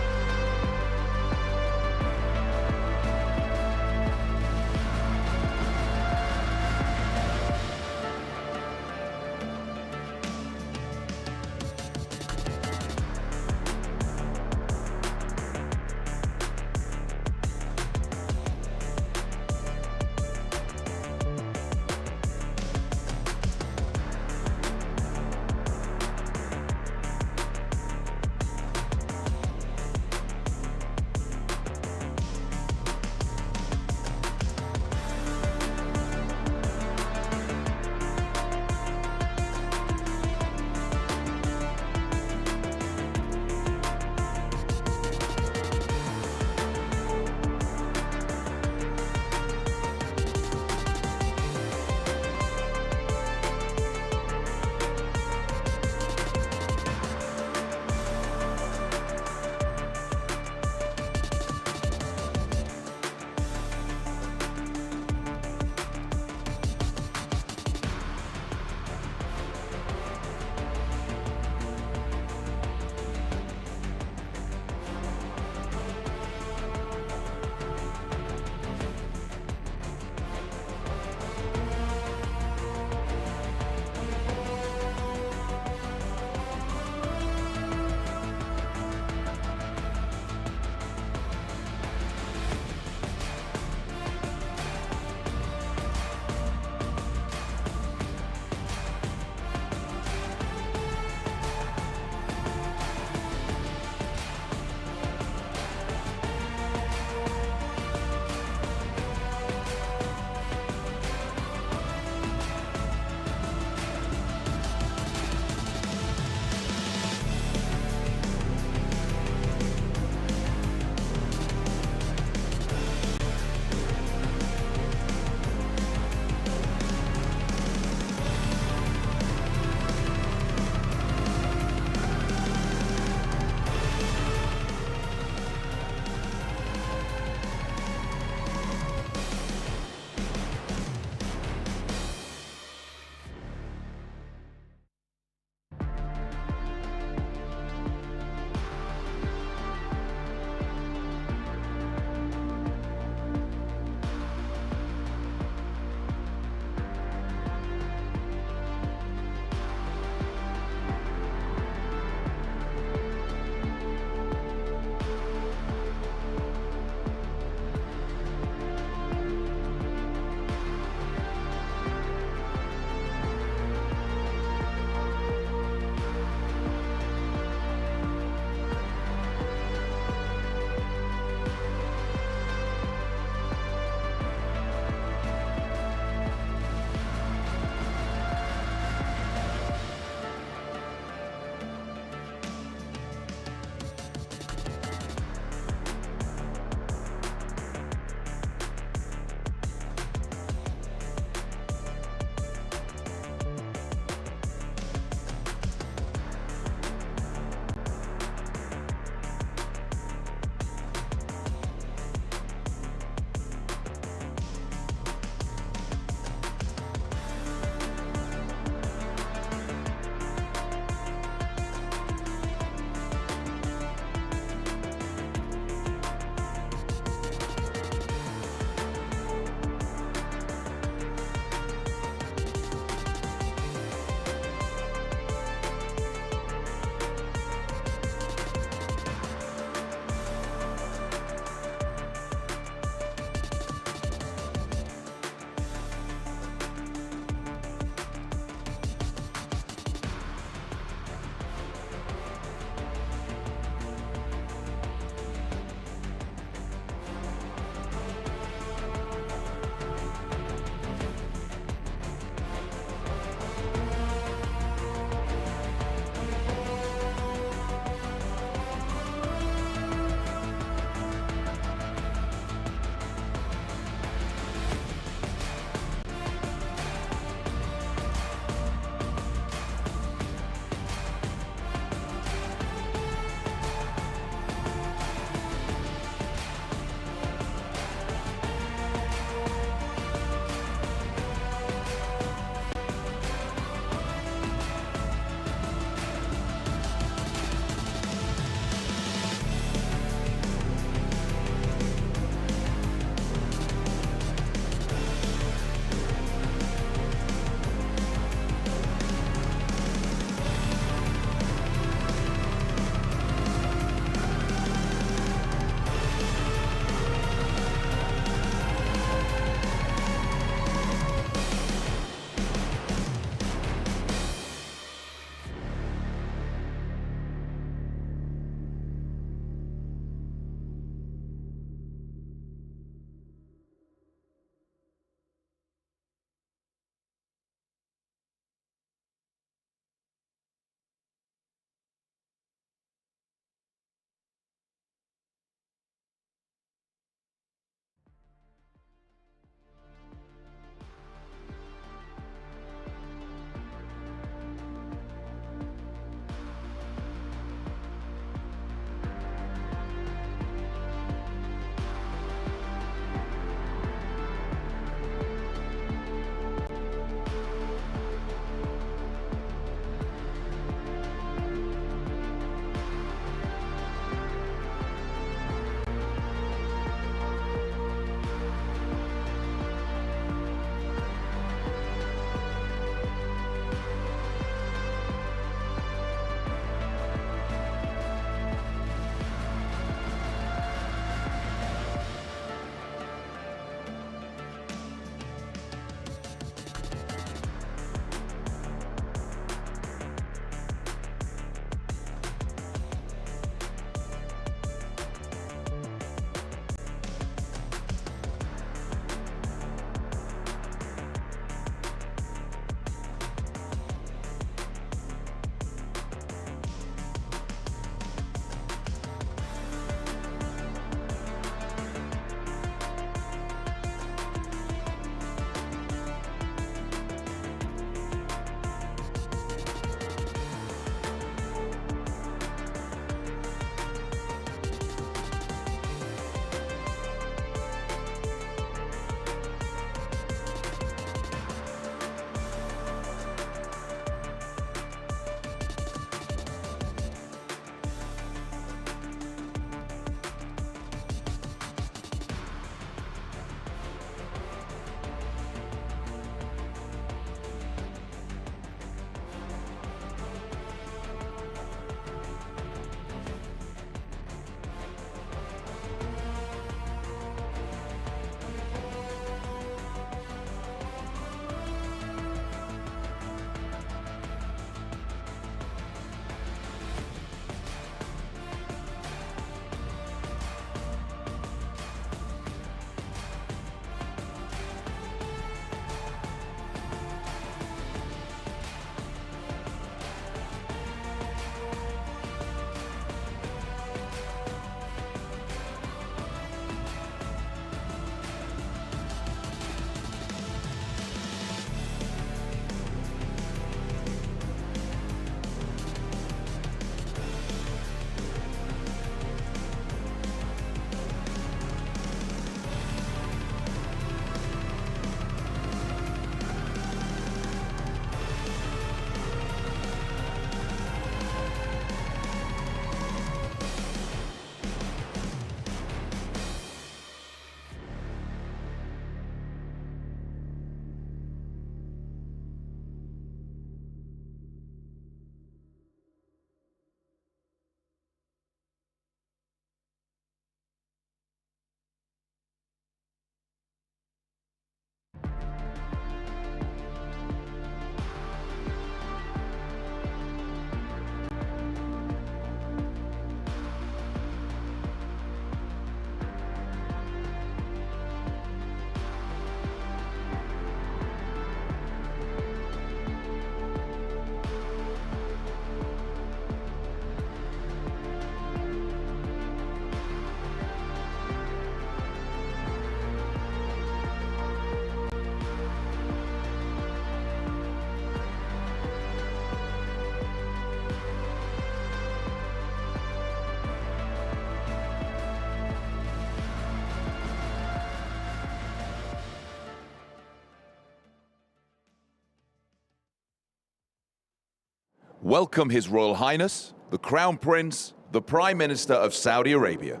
welcome His Royal Highness, the Crown Prince, the Prime Minister of Saudi Arabia.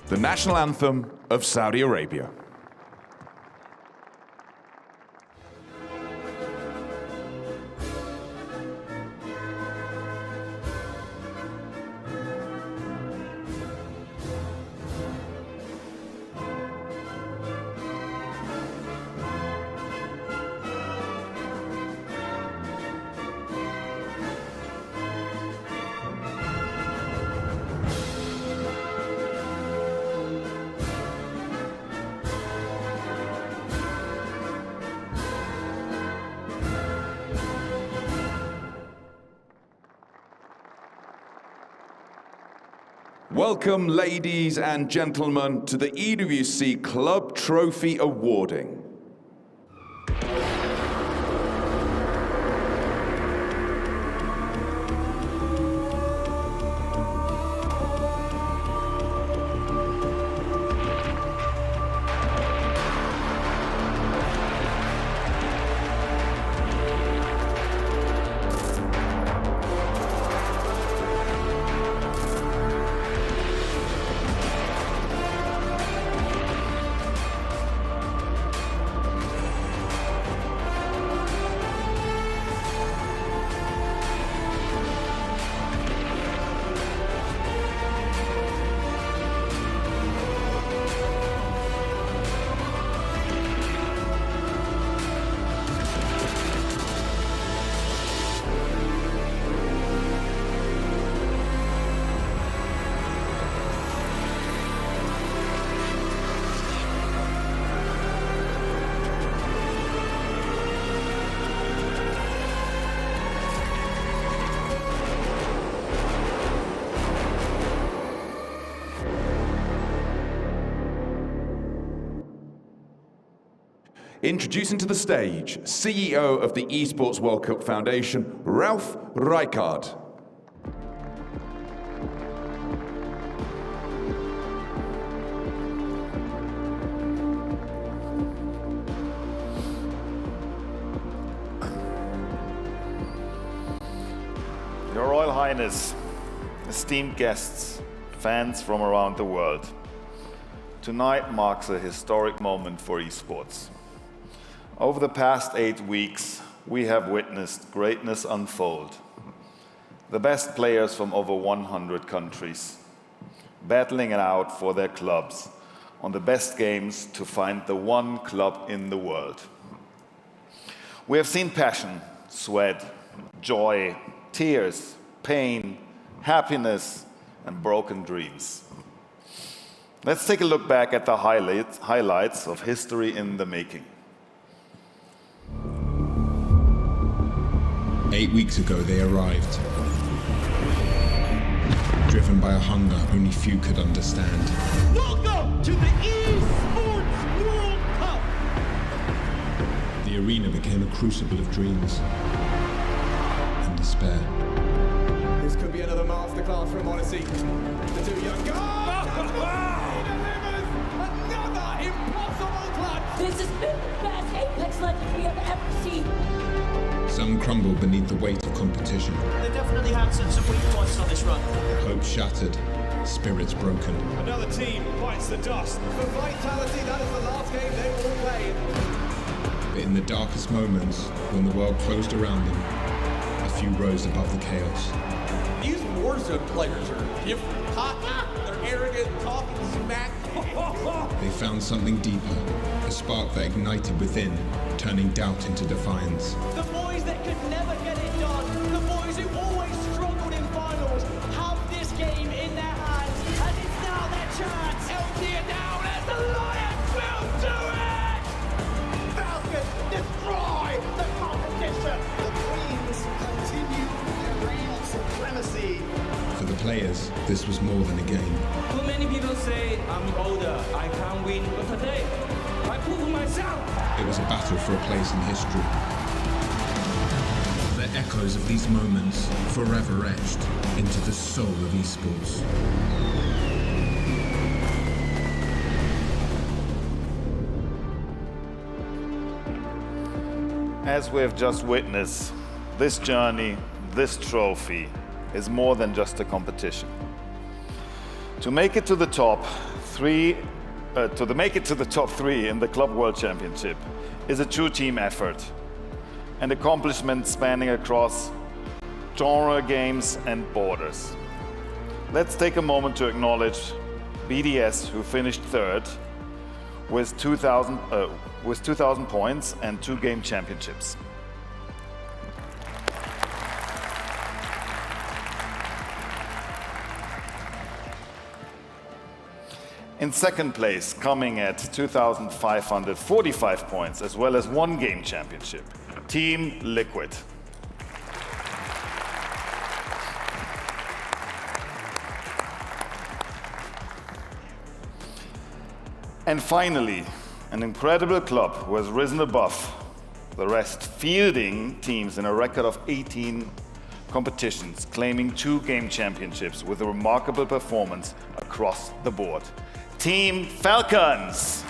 The national anthem of Saudi Arabia. Welcome, ladies and gentlemen, to the EWC Club Trophy Awarding. Introducing to the stage, CEO of the Esports World Cup Foundation, Ralph Rijkaard. Your Royal Highness, esteemed guests, fans from around the world, tonight marks a historic moment for esports. Over the past 8 weeks, we have witnessed greatness unfold. The best players from over 100 countries, battling it out for their clubs on the best games to find the one club in the world. We have seen passion, sweat, joy, tears, pain, happiness, and broken dreams. Let's take a look back at the highlights of history in the making. 8 weeks ago, they arrived, driven by a hunger only few could understand. Welcome to the Esports World Cup! The arena became a crucible of dreams and despair. This could be another masterclass from Odyssey. The two young guys! delivers another impossible clutch! This has been the best Apex Legends we have ever seen! Some crumbled beneath the weight of competition. They definitely had some weak points on this run. Hope shattered, spirits broken. Another team bites the dust. For Vitality, that is the last game they will play. But in the darkest moments, when the world closed around them, a few rose above the chaos. These Warzone players are different. They're arrogant, talking smack. They found something deeper, a spark that ignited within, turning doubt into defiance. The boys that could never get it done, the boys who always struggled in finals, have this game in their hands, and it's now their chance. LT are down as the Lions will do it! Falcons destroy the competition! The Queens continue their reign of supremacy. For the players, this was more than a game. Too many people say I'm older, I can't win, but today, I prove myself! It was a battle for a place in history. The echoes of these moments forever etched into the soul of esports. As we have just witnessed, this journey, this trophy is more than just a competition. To make it to the top three in the Club World Championship is a true team effort, an accomplishment spanning across genre, games, and borders. Let's take a moment to acknowledge BDS, who finished third with 2,000 points and 2 game championships. In second place, coming at 2,545 points, as well as 1 game championship, Team Liquid. And finally, an incredible club who has risen above the rest, fielding teams in a record of 18 competitions, claiming 2 game championships with a remarkable performance across the board. Team Falcons.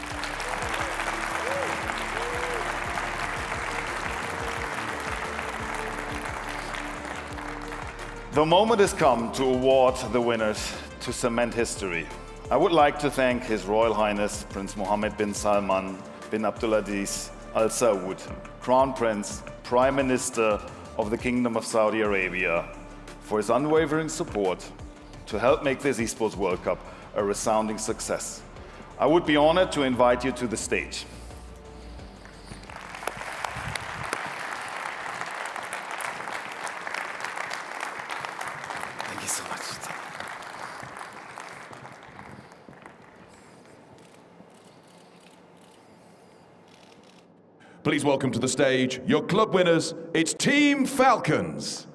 The moment has come to award the winners to cement history. I would like to thank His Royal Highness Prince Mohammed bin Salman bin Abdulaziz Al Saud, Crown Prince, Prime Minister of the Kingdom of Saudi Arabia, for his unwavering support to help make this Esports World Cup a resounding success. I would be honored to invite you to the stage. Thank you so much. Please welcome to the stage your club winners. It's Team Falcons.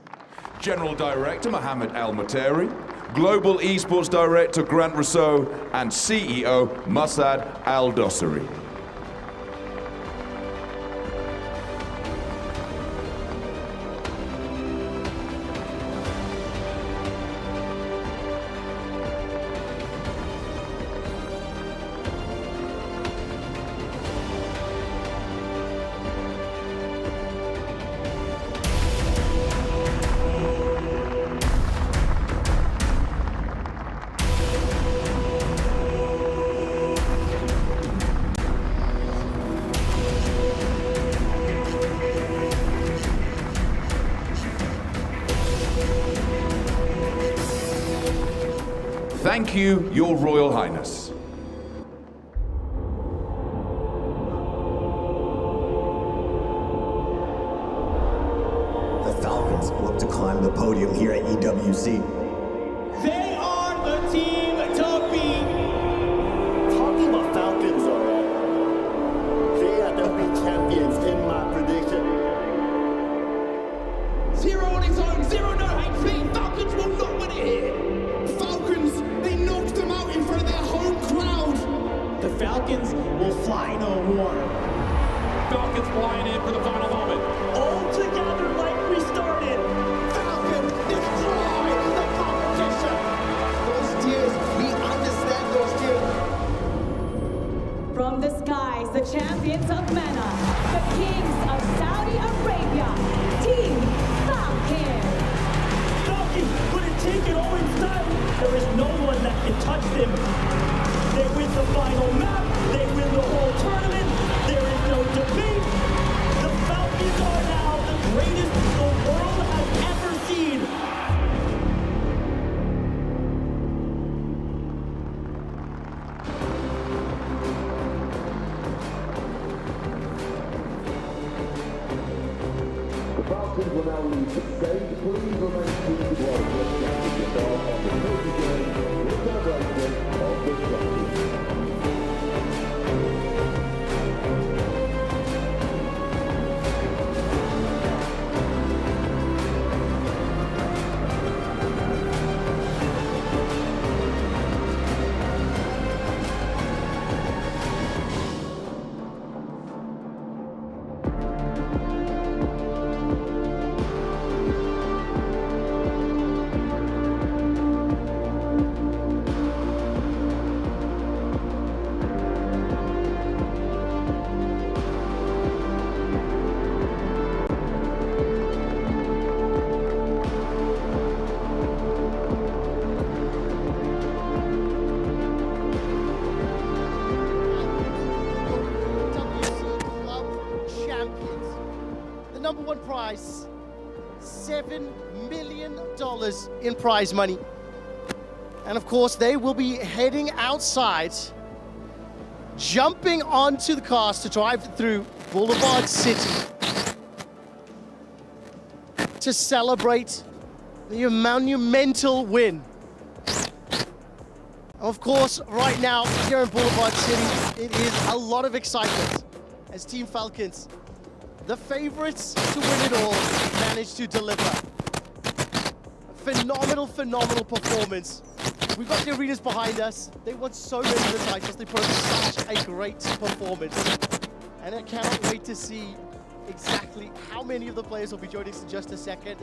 General Director Mohammed Al Materi, Global Esports Director Grant Rousseau, and CEO Masad Al Dossari. Thank you, Your Royal Highness. The Falcons look to climb the podium here at EWC. They are the team to beat. Talking about Falcons, alright. They are definitely champions in my prediction. 0 on his own, 0 no HP. Falcons will not win it here. Falcons, they knocked them out in front of their home crowd. The Falcons will fly no more. Falcons flying in for the final moment. All together like we started. Falcons destroy the competition. Those tears, we understand those tears. From the skies, the champions of MENA, the kings of Saudi Arabia, Team Falcons. Falcons couldn't take it all in style. There is no one that can touch them. They win the final map. They win the whole tournament. There is no debate. The Falcons are now the greatest the world has ever seen. The Falcons will now leave the stage. Please remain seated while the championship are on the cozy journey with celebration of the trophy. prize. $7 million in prize money. And of course, they will be heading outside, jumping onto the cars to drive through Boulevard City to celebrate the monumental win. Of course, right now, here in Boulevard City, it is a lot of excitement as Team Falcons, the favorites to win it all, managed to deliver. Phenomenal performance. We've got the arenas behind us. They won so many of the titles. They put up such a great performance. And I cannot wait to see exactly how many of the players will be joining us in just a second.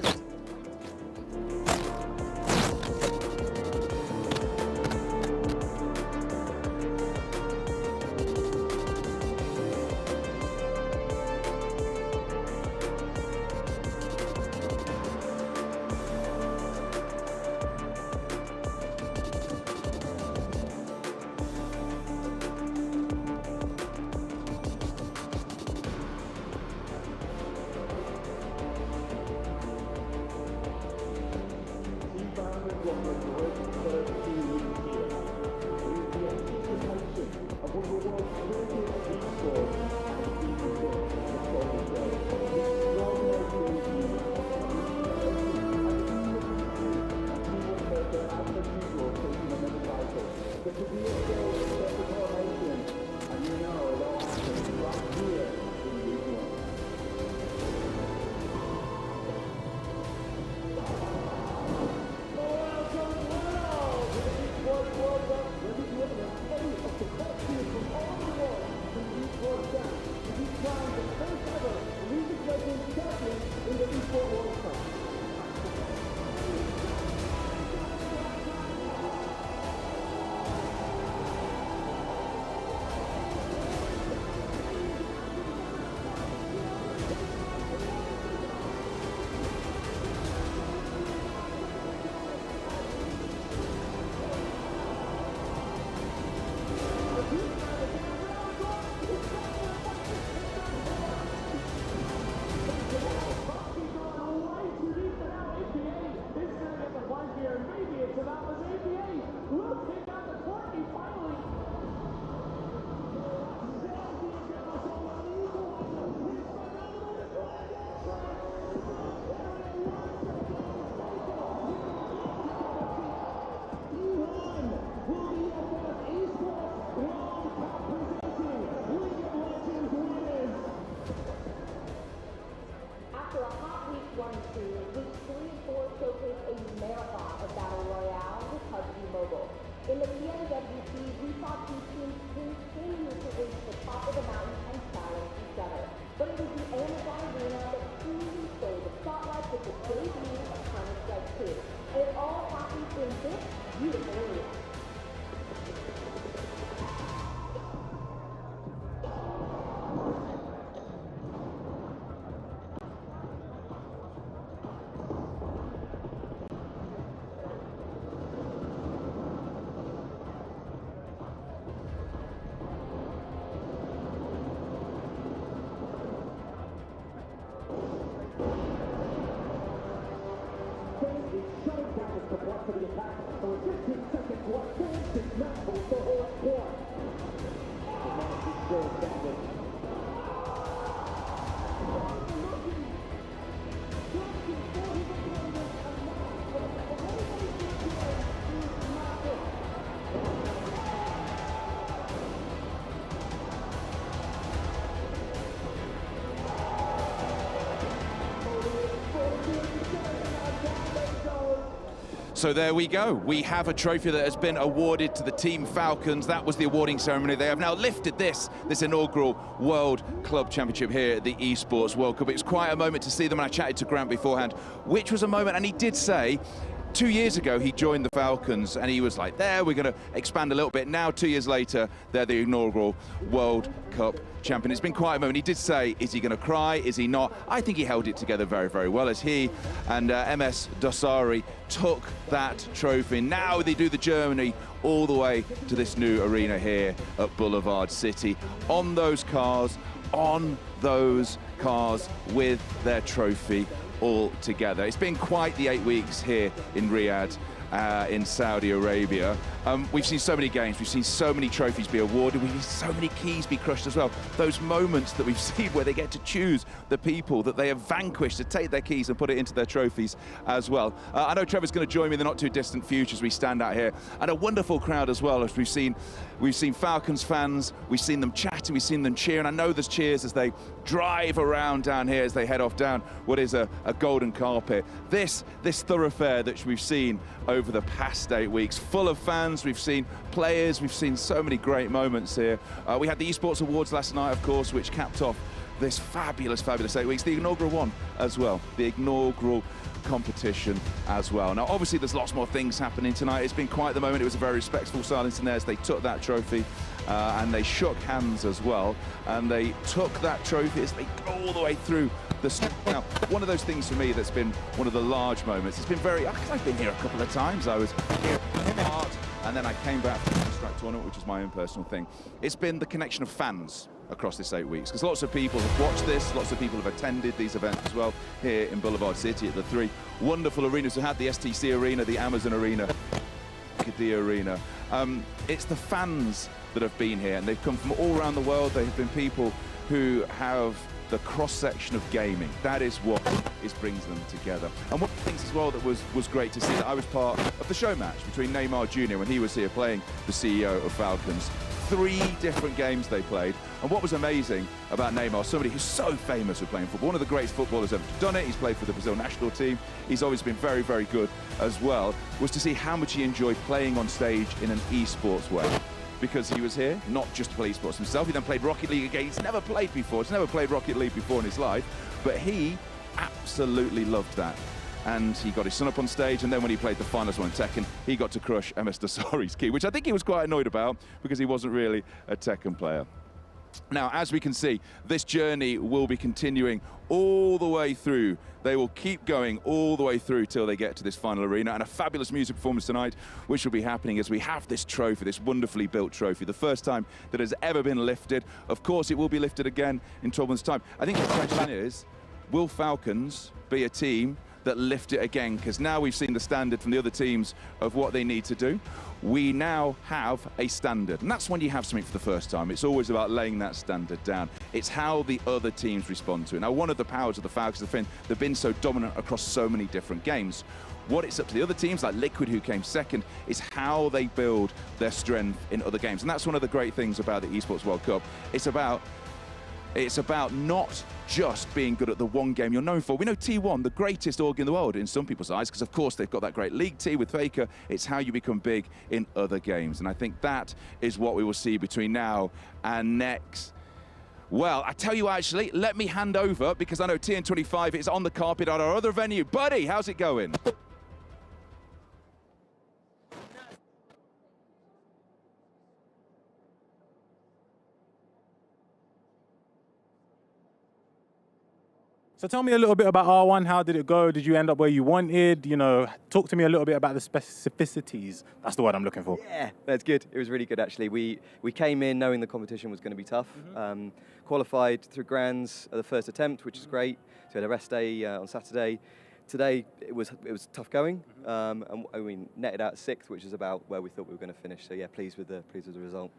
In the EWC, we saw two teams continue to reach the top of the mountain and challenge each other. But it was the Amazon Arena that truly stole the spotlight with the debut of Counter-Strike 2. And it all happened in this beautiful arena. So there we go. We have a trophy that has been awarded to the Team Falcons. That was the awarding ceremony. They have now lifted this inaugural World Club Championship here at the Esports World Cup. It was quite a moment to see them, and I chatted to Grant beforehand, which was a moment, and he did say 2 years ago he joined the Falcons and he was like, there, we're going to expand a little bit. Now, 2 years later, they're the inaugural World Cup champion. It's been quite a moment. He did say, is he going to cry? Is he not? I think he held it together very, very well as he and MS Dosari took that trophy. Now they do the journey all the way to this new arena here at Boulevard City. On those cars, on those cars with their trophy all together. It's been quite the 8 weeks here in Riyadh. In Saudi Arabia. We've seen so many games, we've seen so many trophies be awarded, we've seen so many keys be crushed as well. Those moments that we've seen where they get to choose the people that they have vanquished to take their keys and put it into their trophies as well. I know Trevor's going to join me in the not too distant future as we stand out here, and a wonderful crowd as well. As we've seen Falcons fans, we've seen them chatting, we've seen them cheering. I know there's cheers as they drive around down here as they head off down what is a golden carpet. This thoroughfare that we've seen over the past 8 weeks, full of fans, we've seen players, we've seen so many great moments here. We had the Esports Awards last night, of course, which capped off this fabulous 8 weeks. The inaugural one as well, the inaugural competition as well. Now, obviously, there's lots more things happening tonight. It's been quite the moment. It was a very respectful silence in there as they took that trophy and they shook hands as well. And they took that trophy as they go all the way through the... Now, one of those things for me that's been one of the large moments, it's been very... I've been here a couple of times. I was here at Art, and then I came back for the Abstract Tournament, which is my own personal thing. It's been the connection of fans across this 8 weeks, because lots of people have watched this, lots of people have attended these events as well here in Boulevard City at the 3 wonderful arenas. We had the STC Arena, the Amazon Arena, the Arena. It's the fans that have been here, and they've come from all around the world. They have been people who have the cross-section of gaming. That is what brings them together. And one of the things as well that was great to see, that I was part of the show match between Neymar Jr. when he was here playing the CEO of Falcons. 3 different games they played, and what was amazing about Neymar, somebody who's so famous for playing football, one of the greatest footballers ever done it, he's played for the Brazil national team, he's always been very, very good as well, was to see how much he enjoyed playing on stage in an esports way. Because he was here, not just to play esports himself, he then played Rocket League again. He's never played before, he's never played Rocket League before in his life, but he absolutely loved that. And he got his son up on stage, and then when he played the finals one in Tekken, he got to crush MS Dasari's key, which I think he was quite annoyed about because he wasn't really a Tekken player. Now, as we can see, this journey will be continuing all the way through. They will keep going all the way through till they get to this final arena, and a fabulous music performance tonight, which will be happening as we have this trophy, this wonderfully built trophy, the first time that has ever been lifted. Of course, it will be lifted again in 12 months' time. I think the question is, will Falcons be a team that lift it again? Because now we've seen the standard from the other teams of what they need to do. We now have a standard, and that's when you have something for the first time. It's always about laying that standard down. It's how the other teams respond to it. Now, one of the powers of the Falcons has been they've been so dominant across so many different games. What it's up to the other teams, like Liquid, who came second, is how they build their strength in other games. And that's one of the great things about the Esports World Cup. It's about not just being good at the one game you're known for. We know T1, the greatest org in the world in some people's eyes, because of course they've got that great League T with Faker. It's how you become big in other games. And I think that is what we will see between now and next. Well, I tell you actually, let me hand over, because I know TN25 is on the carpet at our other venue. Buddy, how's it going? So tell me a little bit about R1. How did it go? Did you end up where you wanted? You know, talk to me a little bit about the specificities. That's the word I'm looking for. Yeah, that's good. It was really good, actually. We came in knowing the competition was going to be tough. Qualified through Grands at the first attempt, which is great. So we had a rest day on Saturday. Today it was tough going, and we netted out 6th, which is about where we thought we were going to finish. So yeah, pleased with the result.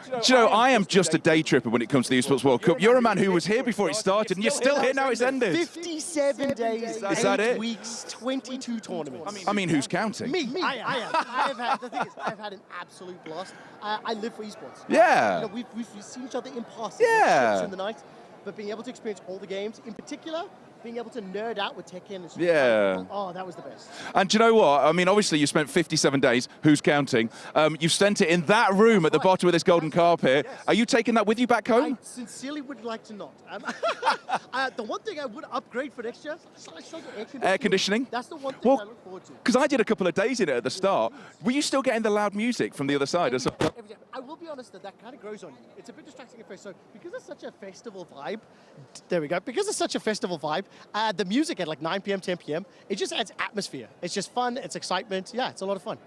Do you know, I am just a day tripper when it comes to the Esports World Cup. You're a man who was here before it started, and you're still here now it's ended. 57 days, is that 8 weeks, 22 tournaments. I mean, who's counting? Me. I am. The thing is, I've had an absolute blast. I live for esports. Yeah. You know, we've seen each other in passing. Yeah. In the night, but being able to experience all the games, in particular, being able to nerd out with Tekken and yeah. Oh, that was the best. And do you know what? I mean, obviously you spent 57 days, who's counting? You've spent it in that room at the bottom of this golden carpet. Yes. Are you taking that with you back home? I sincerely would like to not. The one thing I would upgrade for next year, air conditioning. That's the one thing I look forward to. Because I did a couple of days in it at the start. Were you still getting the loud music from the other side? I will be honest that kind of grows on you. It's a bit distracting at first. So because it's such a festival vibe, there we go. Because it's such a festival vibe, the music at like 9 p.m., 10 p.m., it just adds atmosphere. It's just fun, it's excitement. Yeah, it's a lot of fun.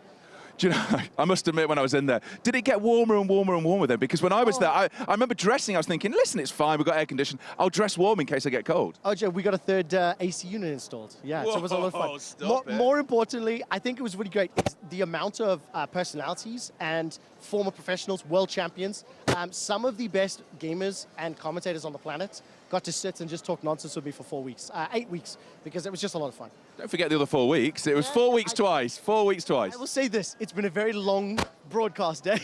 Do you know, I must admit when I was in there, did it get warmer and warmer and warmer then? Because when I was there, I remember dressing, I was thinking, listen, it's fine, we've got air conditioning. I'll dress warm in case I get cold. Oh, Joe, we got a third AC unit installed. Yeah, so it was a lot of fun. More importantly, I think it was really great. It's the amount of personalities and former professionals, world champions, some of the best gamers and commentators on the planet got to sit and just talk nonsense with me for 8 weeks, because it was just a lot of fun. Don't forget the other 4 weeks. It was 4 weeks twice. 4 weeks twice. I will say this, it's been a very long broadcast day.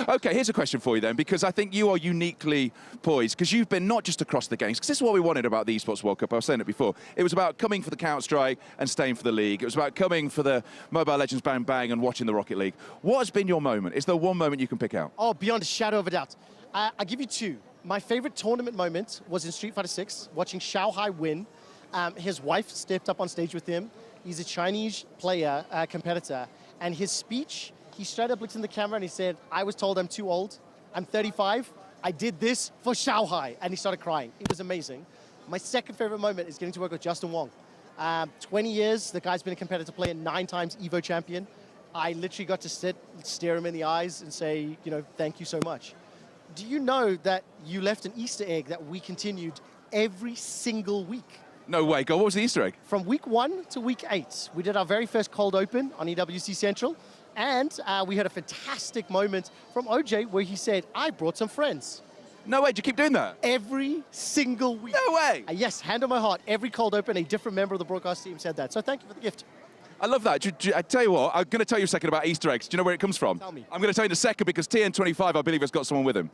Okay, here's a question for you then, because I think you are uniquely poised, because you've been not just across the games, because this is what we wanted about the Esports World Cup. I was saying it before. It was about coming for the Counter-Strike and staying for the league. It was about coming for the Mobile Legends Bang Bang and watching the Rocket League. What has been your moment? Is there one moment you can pick out? Oh, beyond a shadow of a doubt. I'll give you two. My favorite tournament moment was in Street Fighter 6, watching Shanghai win. His wife stepped up on stage with him. He's a Chinese player, competitor, and his speech, he straight up looked in the camera and he said, I was told I'm too old. I'm 35. I did this for Shanghai. And he started crying. It was amazing. My second favorite moment is getting to work with Justin Wong. 20 years, the guy's been a competitive player, 9 times EVO champion. I literally got to sit, stare him in the eyes and say, thank you so much. Do you know that you left an Easter egg that we continued every single week? No way. Go, what was the Easter egg? From week 1 to week 8, we did our very first cold open on EWC Central, and we had a fantastic moment from OJ where he said, I brought some friends. No way, do you keep doing that? Every single week. No way! Yes, hand on my heart, every cold open, a different member of the broadcast team said that. So thank you for the gift. I love that. I tell you what, I'm going to tell you a second about Easter eggs. Do you know where it comes from? Tell me. I'm going to tell you in a second because TN25, I believe, has got someone with him.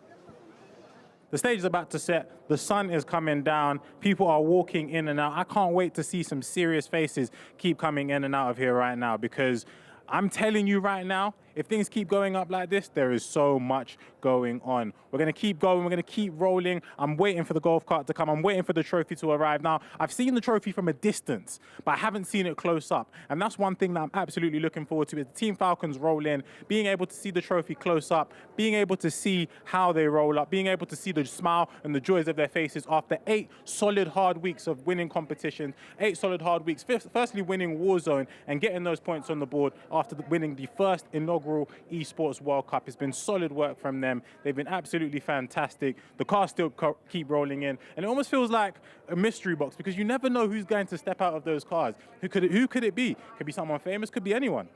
The stage is about to set. The sun is coming down. People are walking in and out. I can't wait to see some serious faces keep coming in and out of here right now, because I'm telling you right now, if things keep going up like this, there is so much going on. We're going to keep going. We're going to keep rolling. I'm waiting for the golf cart to come. I'm waiting for the trophy to arrive. Now, I've seen the trophy from a distance, but I haven't seen it close up. And that's one thing that I'm absolutely looking forward to, is the Team Falcons roll in, being able to see the trophy close up, being able to see how they roll up, being able to see the smile and the joys of their faces after 8 solid hard weeks of winning competitions, 8 solid hard weeks, firstly winning Warzone and getting those points on the board after winning the first inaugural Esports World Cup. It's been solid work from them. They've been absolutely fantastic. The cars still keep rolling in, and it almost feels like a mystery box, because you never know who's going to step out of those cars. Who could it be? Could be someone famous, could be anyone.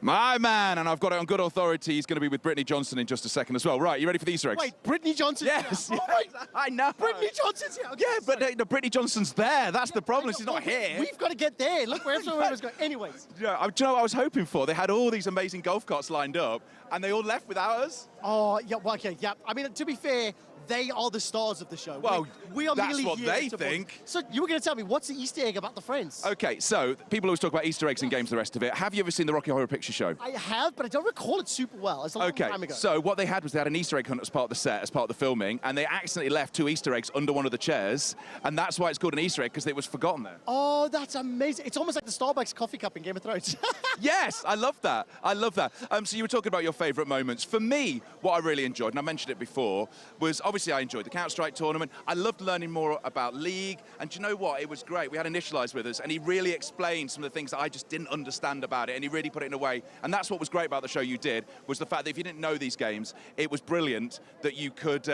My man, and I've got it on good authority, he's going to be with Brittany Johnson in just a second as well. Right, you ready for the Easter eggs? Wait, Brittany Johnson? Yes. Yeah. Oh, right. I know. Brittany Johnson's here. Okay, yeah, but Brittany Johnson's there. That's the problem. She's not here. We've got to get there. Look where everyone was going. Anyways. Yeah, do you know what I was hoping for? They had all these amazing golf carts lined up, and they all left without us. Oh, yeah, well, okay, yeah. I mean, to be fair, they are the stars of the show. Well, we are that's merely what here they to think. So you were going to tell me, what's the Easter egg about the friends? Okay, so people always talk about Easter eggs in games and the rest of it. Have you ever seen the Rocky Horror Picture Show? I have, but I don't recall it super well. It's a long time ago. So what they had was they had an Easter egg hunt as part of the set, as part of the filming, and they accidentally left 2 Easter eggs under one of the chairs, and that's why it's called an Easter egg, because it was forgotten there. Oh, that's amazing. It's almost like the Starbucks coffee cup in Game of Thrones. Yes, I love that. I love that. So you were talking about your favourite moments. For me, what I really enjoyed, and I mentioned it before, was obviously I enjoyed the Counter-Strike tournament. I loved learning more about League, and do you know what? It was great. We had Initialize with us, and he really explained some of the things that I just didn't understand about it, and he really put it in a way. And that's what was great about the show you did, was the fact that if you didn't know these games, it was brilliant that you could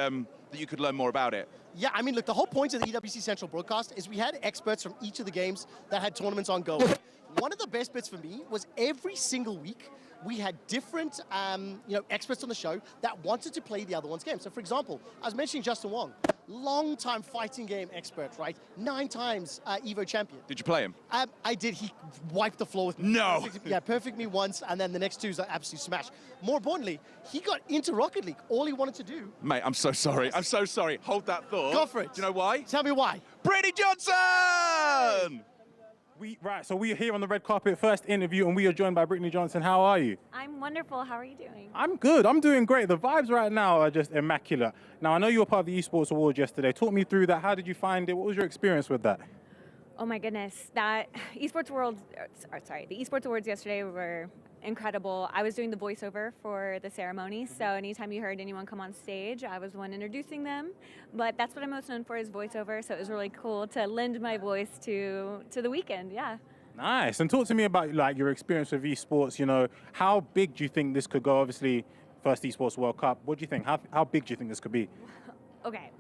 learn more about it. Yeah, I mean, look, the whole point of the EWC Central broadcast is we had experts from each of the games that had tournaments ongoing. One of the best bits for me was every single week we had different experts on the show that wanted to play the other one's game. So, for example, I was mentioning Justin Wong, long-time fighting game expert, right? 9 times EVO champion. Did you play him? I did. He wiped the floor with me. No! Yeah, perfect me once, and then the next 2 is an absolute smash. More importantly, he got into Rocket League. All he wanted to do... Mate, I'm so sorry. I'm so sorry. Hold that thought. Go for it. Do you know why? Tell me why. Brittany Johnson! So we are here on the red carpet, first interview, and we are joined by Brittany Johnson. How are you? I'm wonderful. How are you doing? I'm good. I'm doing great. The vibes right now are just immaculate. Now, I know you were part of the Esports Awards yesterday. Talk me through that. How did you find it? What was your experience with that? Oh my goodness, the Esports Awards yesterday were incredible. I was doing the voiceover for the ceremony, so anytime you heard anyone come on stage, I was the one introducing them. But that's what I'm most known for, is voiceover, so it was really cool to lend my voice to the weekend, yeah. Nice. And talk to me about like your experience with esports. You know, how big do you think this could go? Obviously, first esports World Cup. What do you think? How big do you think this could be? Okay.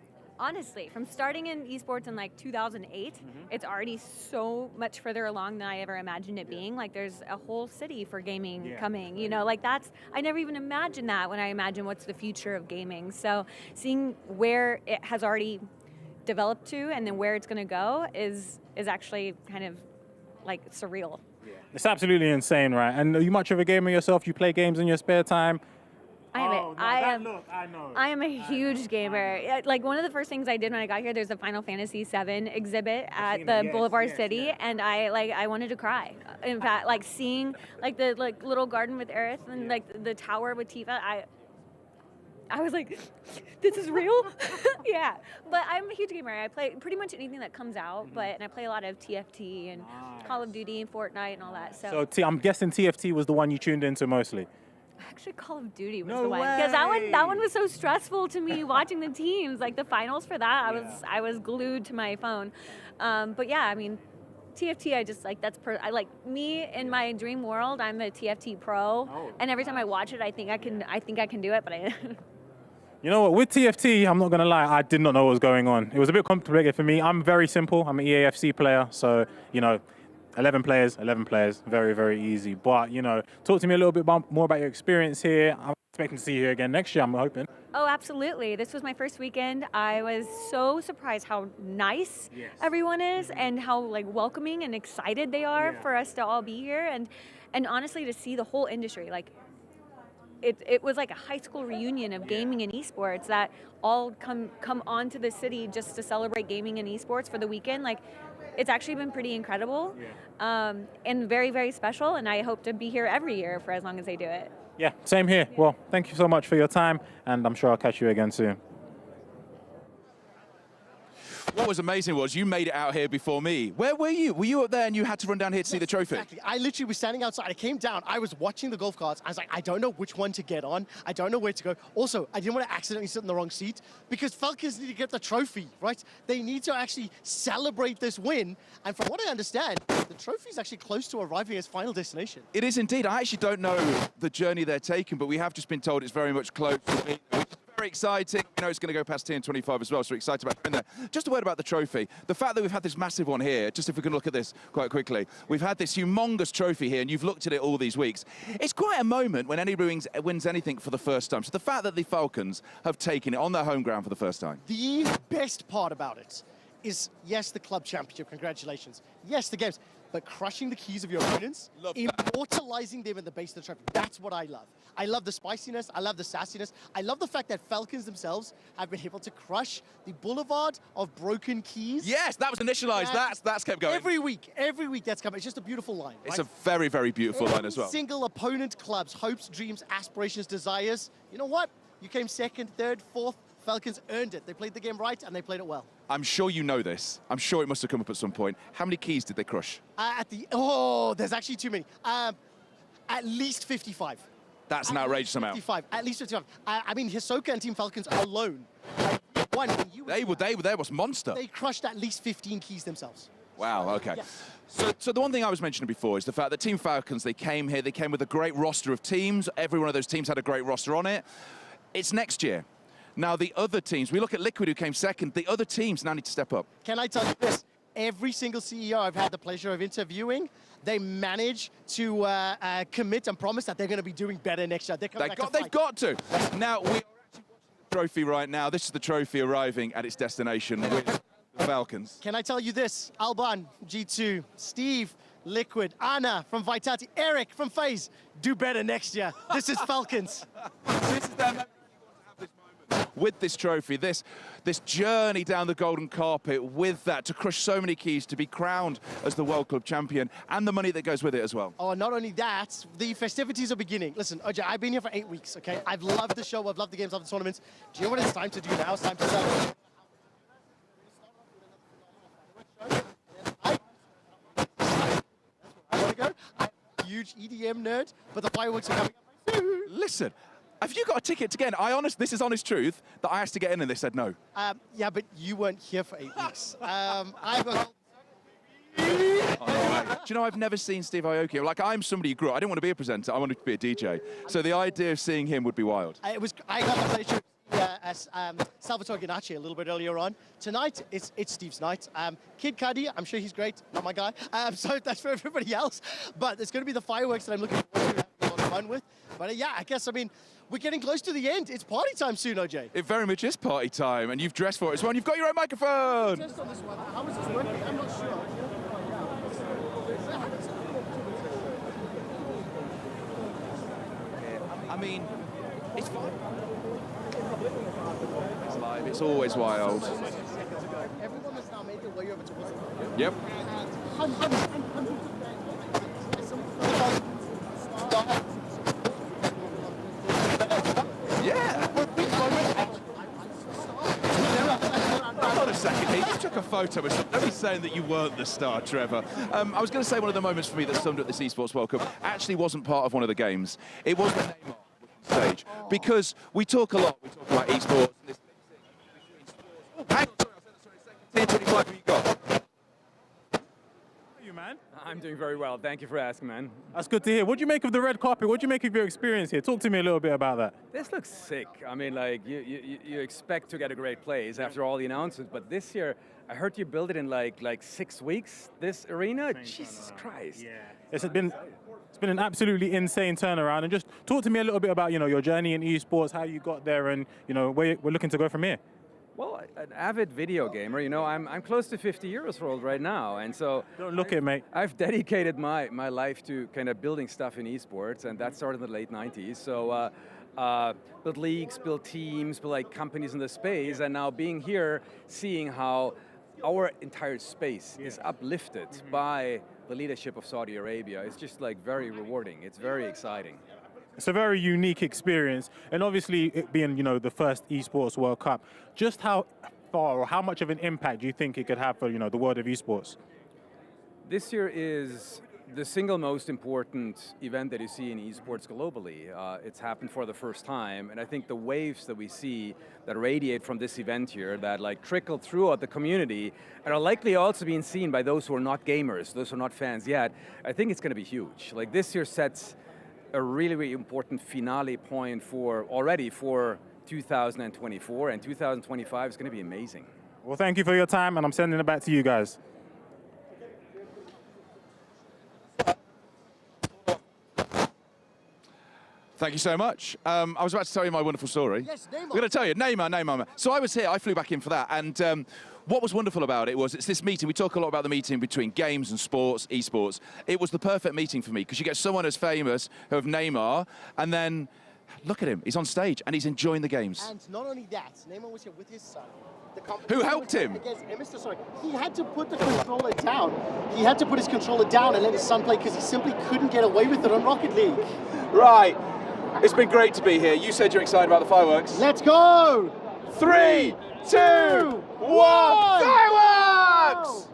Honestly, from starting in esports in like 2008, it's already so much further along than I ever imagined it being. Like there's a whole city for gaming coming, you know, like I never even imagined that when I imagine what's the future of gaming. So seeing where it has already developed to and then where it's going to go is actually kind of like surreal. It's absolutely insane, right? And are you much of a gamer yourself? You play games in your spare time? I am a huge gamer. Like one of the first things I did when I got here, there's a Final Fantasy VII exhibit at the Boulevard City, and I wanted to cry. In fact, like seeing like the little garden with Aerith and like the tower with Tifa, I was like, this is real? Yeah, but I'm a huge gamer. I play pretty much anything that comes out, and I play a lot of TFT and Call of Duty and Fortnite and all that. So I'm guessing TFT was the one you tuned into mostly. Actually, Call of Duty was the one, because that one was so stressful to me watching the teams. Like the finals for that, I was glued to my phone. But yeah, I mean, TFT, I just like I like me in my dream world. I'm a TFT pro, and every time I watch it, I think I can do it, but I. You know what, with TFT, I'm not going to lie, I did not know what was going on. It was a bit complicated for me. I'm very simple. I'm an EAFC player, so, you know, 11 players, very, very easy. But, you know, talk to me a little bit more about your experience here. I'm expecting to see you here again next year, I'm hoping. Oh, absolutely. This was my first weekend. I was so surprised how nice everyone is and how, like, welcoming and excited they are for us to all be here. And honestly, to see the whole industry, like, it was like a high school reunion of gaming and esports that all come onto the city just to celebrate gaming and esports for the weekend. Like, it's actually been pretty incredible and very, very special. And I hope to be here every year for as long as they do it. Yeah, same here. Well, thank you so much for your time, and I'm sure I'll catch you again soon. What was amazing was you made it out here before me. Where were you? Were you up there and you had to run down here to see the trophy? Exactly. I literally was standing outside. I came down. I was watching the golf carts. I was like, I don't know which one to get on. I don't know where to go. Also, I didn't want to accidentally sit in the wrong seat because Falcons need to get the trophy, right? They need to actually celebrate this win. And from what I understand, the trophy is actually close to arriving at its final destination. It is indeed. I actually don't know the journey they're taking, but we have just been told it's very much close. Very exciting. You know, it's going to go past TN25 as well, so we're excited about being there. Just a word about the trophy. The fact that we've had this massive one here, just if we can look at this quite quickly. We've had this humongous trophy here, and you've looked at it all these weeks. It's quite a moment when anybody wins anything for the first time. So the fact that the Falcons have taken it on their home ground for the first time. The best part about it is, yes, the club championship, congratulations. Yes, the games, but crushing the keys of your opponents, immortalizing them in the base of the trophy. That's what I love. I love the spiciness. I love the sassiness. I love the fact that Falcons themselves have been able to crush the boulevard of broken keys. Yes, that was initialized. That's kept going. Every week that's coming. It's just a beautiful line. It's a very, very beautiful line as well. Single opponent club's hopes, dreams, aspirations, desires. You know what? You came second, third, fourth. Falcons earned it. They played the game right, and they played it well. I'm sure you know this. I'm sure it must have come up at some point. How many keys did they crush? There's actually too many. At least 55. That's an outrageous amount. 55. At least 55. I mean, Hisoka and Team Falcons alone. They were there. Was monster. They crushed at least 15 keys themselves. Wow, okay. Yeah. So the one thing I was mentioning before is the fact that Team Falcons, they came here, they came with a great roster of teams. Every one of those teams had a great roster on it. It's next year. Now, the other teams, we look at Liquid, who came second. The other teams now need to step up. Can I tell you this? Every single CEO I've had the pleasure of interviewing, they manage to commit and promise that they're going to be doing better next year. They've got to. Now, we are actually watching the trophy right now. This is the trophy arriving at its destination with the Falcons. Can I tell you this? Alban, G2, Steve, Liquid, Anna from Vitality, Eric from FaZe, do better next year. This is Falcons. This is their with this trophy, this journey down the golden carpet, with that, to crush so many keys, to be crowned as the World Club champion, and the money that goes with it as well. Oh, not only that, the festivities are beginning. Listen, OJ, I've been here for 8 weeks, okay? I've loved the show, I've loved the games, I've loved the tournaments. Do you know what it's time to do now? It's time to celebrate. I want to go. I'm a huge EDM nerd, but the fireworks are coming up very soon. Listen. Have you got a ticket again? This is honest truth, that I asked to get in and they said no. Yeah, but you weren't here for 8 weeks. I've got... Do you know, I've never seen Steve Aoki. Like, I'm somebody who grew up. I didn't want to be a presenter. I wanted to be a DJ. So the idea of seeing him would be wild. I got the pleasure as Salvatore Ganacci a little bit earlier on. Tonight, it's Steve's night. Kid Cudi, I'm sure he's great, not my guy. So that's for everybody else. But it's going to be the fireworks that I'm looking forward to having a lot of fun with. But yeah, I guess, I mean, we're getting close to the end. It's party time soon, OJ. It very much is party time, and you've dressed for it as well. And you've got your own microphone. Just on this one, how is this working? I'm not sure. I mean, it's fine. It's live. It's always wild. Everyone has now made their way over to us. Yep. Yeah. Hold on a second. He just took a photo. Nobody's saying that you weren't the star, Trevor. I was going to say one of the moments for me that summed up this Esports World Cup actually wasn't part of one of the games. It was the Neymar stage. Because we talk a lot. We talk about esports. And this hang on, sorry, 10-25, who you got? Man? I'm doing very well. Thank you for asking, man. That's good to hear. What do you make of the red carpet? What do you make of your experience here? Talk to me a little bit about that. This looks sick. I mean, like, you expect to get a great place after all the announcements, but this year, I heard you build it in like 6 weeks, this arena? Jesus Christ. Yeah. It's been an absolutely insane turnaround. And just talk to me a little bit about, your journey in esports, how you got there, and, where we're looking to go from here. Well, an avid video gamer, I'm close to 50 years old right now, and so... Don't look it, mate. I've dedicated my life to kind of building stuff in esports, and that started in the late 90s. So, build leagues, build teams, build like companies in the space, and now being here, seeing how our entire space is uplifted by the leadership of Saudi Arabia, it's just like very rewarding. It's very exciting. It's a very unique experience, and obviously it being, the first Esports World Cup, just how far or how much of an impact do you think it could have for, the world of esports? This year is the single most important event that you see in esports globally. It's happened for the first time, and I think the waves that we see that radiate from this event here, that like trickle throughout the community, and are likely also being seen by those who are not gamers, those who are not fans yet, I think it's going to be huge. Like this year sets a really, really important finale point for 2024, and 2025 is going to be amazing. Well, thank you for your time, and I'm sending it back to you guys. Thank you so much. I was about to tell you my wonderful story. Yes, Neymar. I'm going to tell you, Neymar. So I was here, I flew back in for that, and what was wonderful about it was it's this meeting. We talk a lot about the meeting between games and sports, esports. It was the perfect meeting for me because you get someone as famous of Neymar, and then look at him. He's on stage and he's enjoying the games. And not only that, Neymar was here with his son. Who helped him? He had to put the controller down. He had to put his controller down and let his son play because he simply couldn't get away with it on Rocket League. Right. It's been great to be here. You said you're excited about the fireworks. Let's go! 3, 2, 1, fireworks!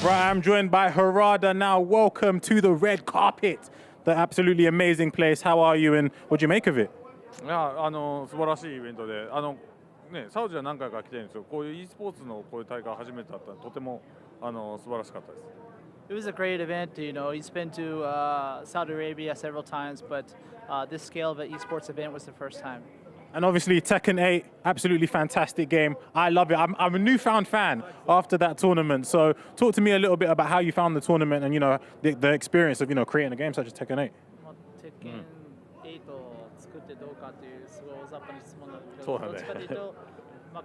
Right, I'm joined by Harada now. Welcome to the red carpet, the absolutely amazing place. How are you and what do you make of it? いや素晴らしいイベントでサウジは何回か来てるんですよ。こういう e スポーツのこういう大会初めてだったのでとても素晴らしかったです。It was a great event. You know, he's been to Saudi Arabia several times, but this scale of an esports event was the first time. And obviously Tekken 8, absolutely fantastic game. I love it. I'm a newfound fan after that tournament. So talk to me a little bit about how you found the tournament and, you know, the experience of, you know, creating a game such as Tekken 8. Tekken 8を作ってどうかというすごい大雑把な質問なんですけど、そうだね。どっちかというと、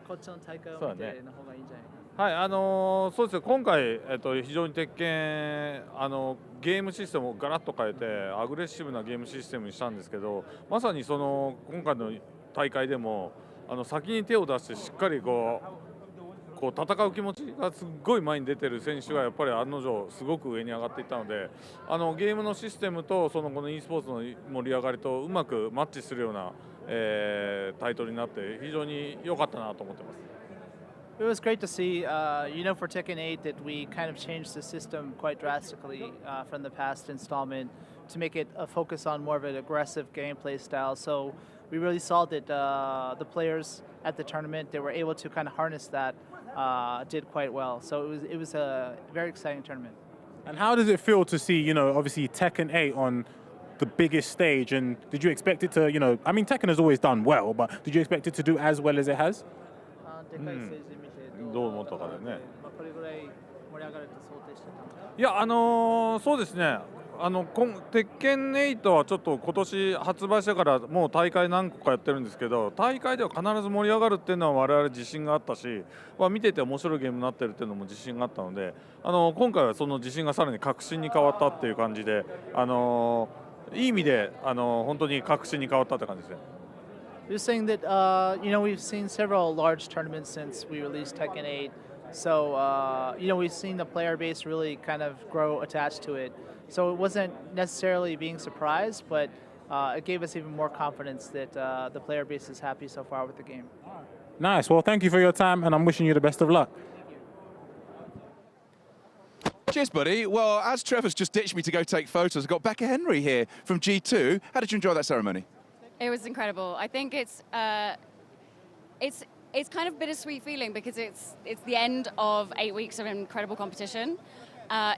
こっちの大会を見ての方がいいんじゃないかな。はい、そうですよ。今回、非常に鉄拳ゲームシステムをガラッと変えてアグレッシブなゲームシステムにしたんですけど、まさにその今回の大会でも先に手を出してしっかりこう戦う気持ちがすっごい前に出てる選手がやっぱり案の定すごく上に上がっていったので、ゲームのシステムとこの e スポーツの盛り上がりとうまくマッチするような、タイトルになって非常に良かったなと思ってます。It was great to see, you know, for Tekken 8 that we kind of changed the system quite drastically from the past installment to make it a focus on more of an aggressive gameplay style. So we really saw that the players at the tournament, they were able to kind of harness that, did quite well. So it was a very exciting tournament. And how does it feel to see, you know, obviously Tekken 8 on the biggest stage? And did you expect it to, you know, I mean, Tekken has always done well, but did you expect it to do as well as it has? どう思ったかでね。これぐらい盛り上がると想定してたんですか？いや、そうですね。鉄拳8はちょっと今年発売してからもう大会何個かやってるんですけど、大会では必ず盛り上がるっていうのは我々自信があったし、見てて面白いゲームになってるっていうのも自信があったので、今回はその自信がさらに確信に変わったっていう感じで、いい意味で本当に確信に変わったって感じですね。He was saying that, you know, we've seen several large tournaments since we released Tekken 8. So, you know, we've seen the player base really kind of grow attached to it. So it wasn't necessarily being surprised, but it gave us even more confidence that the player base is happy so far with the game. Nice. Well, thank you for your time, and I'm wishing you the best of luck. Cheers, buddy. Well, as Trevor's just ditched me to go take photos, I've got Becca Henry here from G2. How did you enjoy that ceremony? It was incredible. I think it's kind of bittersweet feeling because it's the end of 8 weeks of incredible competition.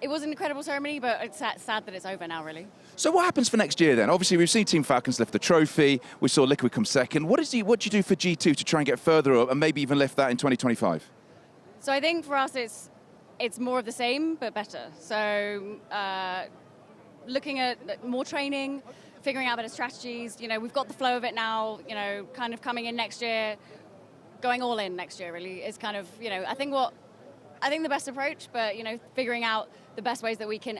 It was an incredible ceremony, but it's sad that it's over now, really. So what happens for next year then? Obviously, we've seen Team Falcons lift the trophy. We saw Liquid come second. What do you do for G2 to try and get further up and maybe even lift that in 2025? So I think for us, it's more of the same, but better. So looking at more training, figuring out better strategies. You know, we've got the flow of it now, you know, kind of coming in next year, going all in next year really is kind of, you know, I think the best approach, but, you know, figuring out the best ways that we can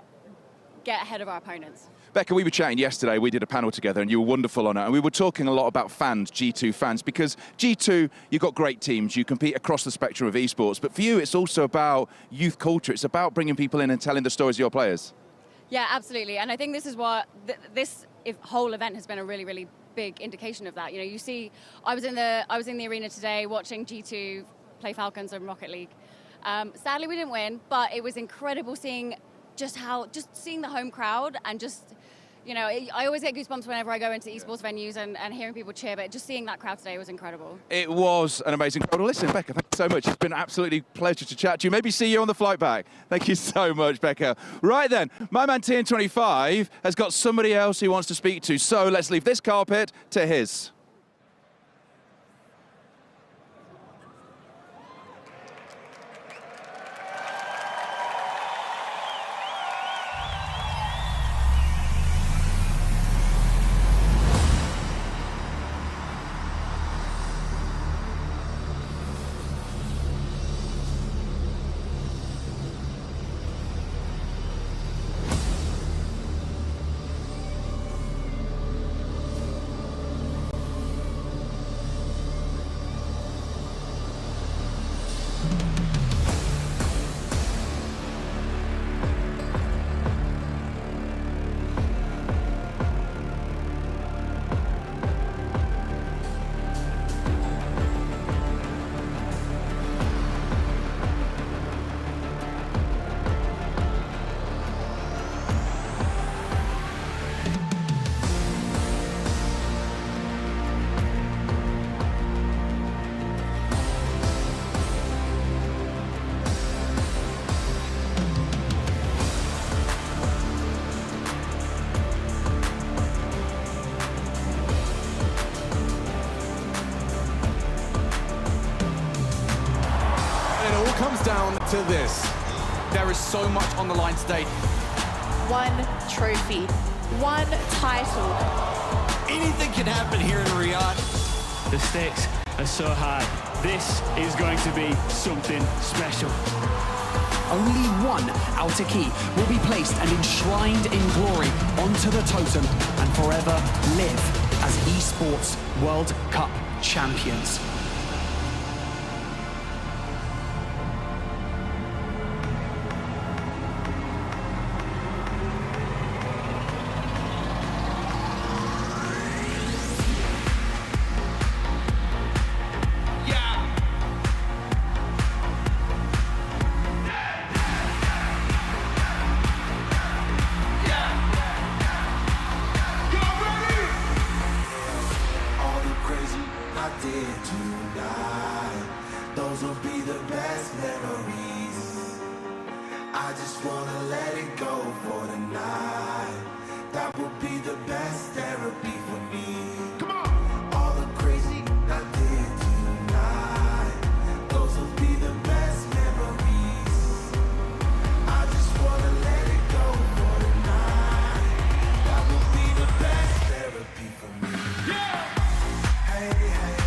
get ahead of our opponents. Becca, we were chatting yesterday, we did a panel together and you were wonderful on it, and we were talking a lot about fans, G2 fans, because G2, you've got great teams, you compete across the spectrum of esports, but for you it's also about youth culture, it's about bringing people in and telling the stories of your players. Yeah, absolutely, and I think this is what this whole event has been a really, really big indication of that. You know, you see, I was in the arena today watching G2 play Falcons in Rocket League. Sadly, we didn't win, but it was incredible seeing just seeing the home crowd and just, you know, I always get goosebumps whenever I go into esports venues and hearing people cheer, but just seeing that crowd today was incredible. It was an amazing crowd. Well, listen, Becca, thank you so much. It's been an absolutely pleasure to chat to you. Maybe see you on the flight back. Thank you so much, Becca. Right then, my man TN25 has got somebody else he wants to speak to, so let's leave this carpet to his. comes down to this. There is so much on the line today. One trophy, one title. Anything can happen here in Riyadh. The stakes are so high. This is going to be something special. Only one outer key will be placed and enshrined in glory onto the totem and forever live as Esports World Cup champions. Those will be the best memories. I just wanna let it go for tonight. That will be the best therapy for me. Come on! All the crazy I did tonight. Those will be the best memories. I just wanna let it go for tonight. That will be the best therapy for me. Yeah! Hey, hey.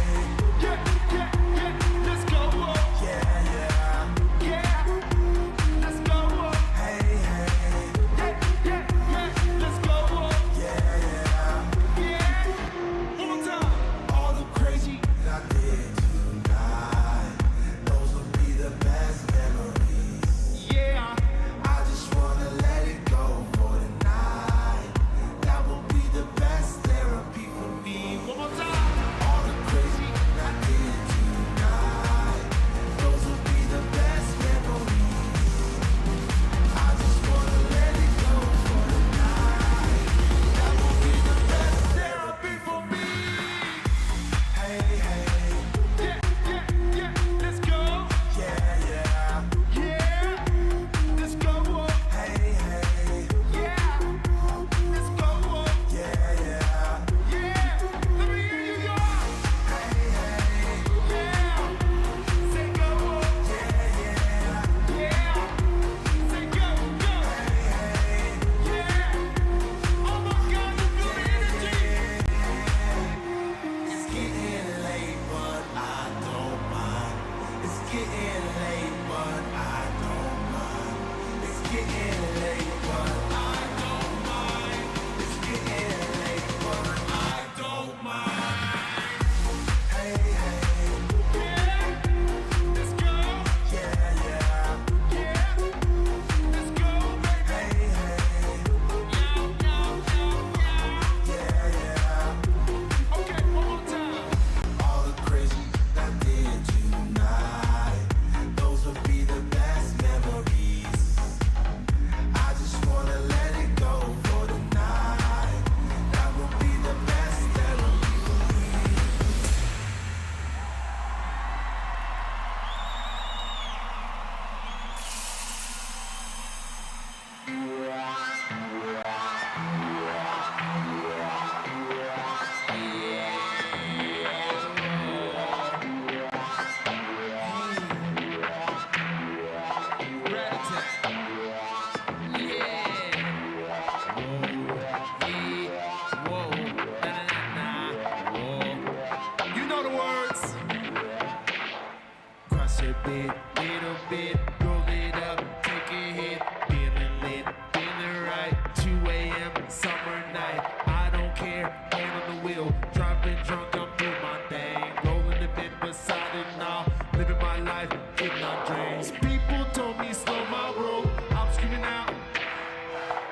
Little bit, roll it up, take a hit, feeling lit, feeling right. 2 a.m. summer night, I don't care, hand on the wheel, driving drunk, I'm doing my thing, rolling the bit beside it now, living my life, getting on dreams. People told me slow my roll, I'm screaming out,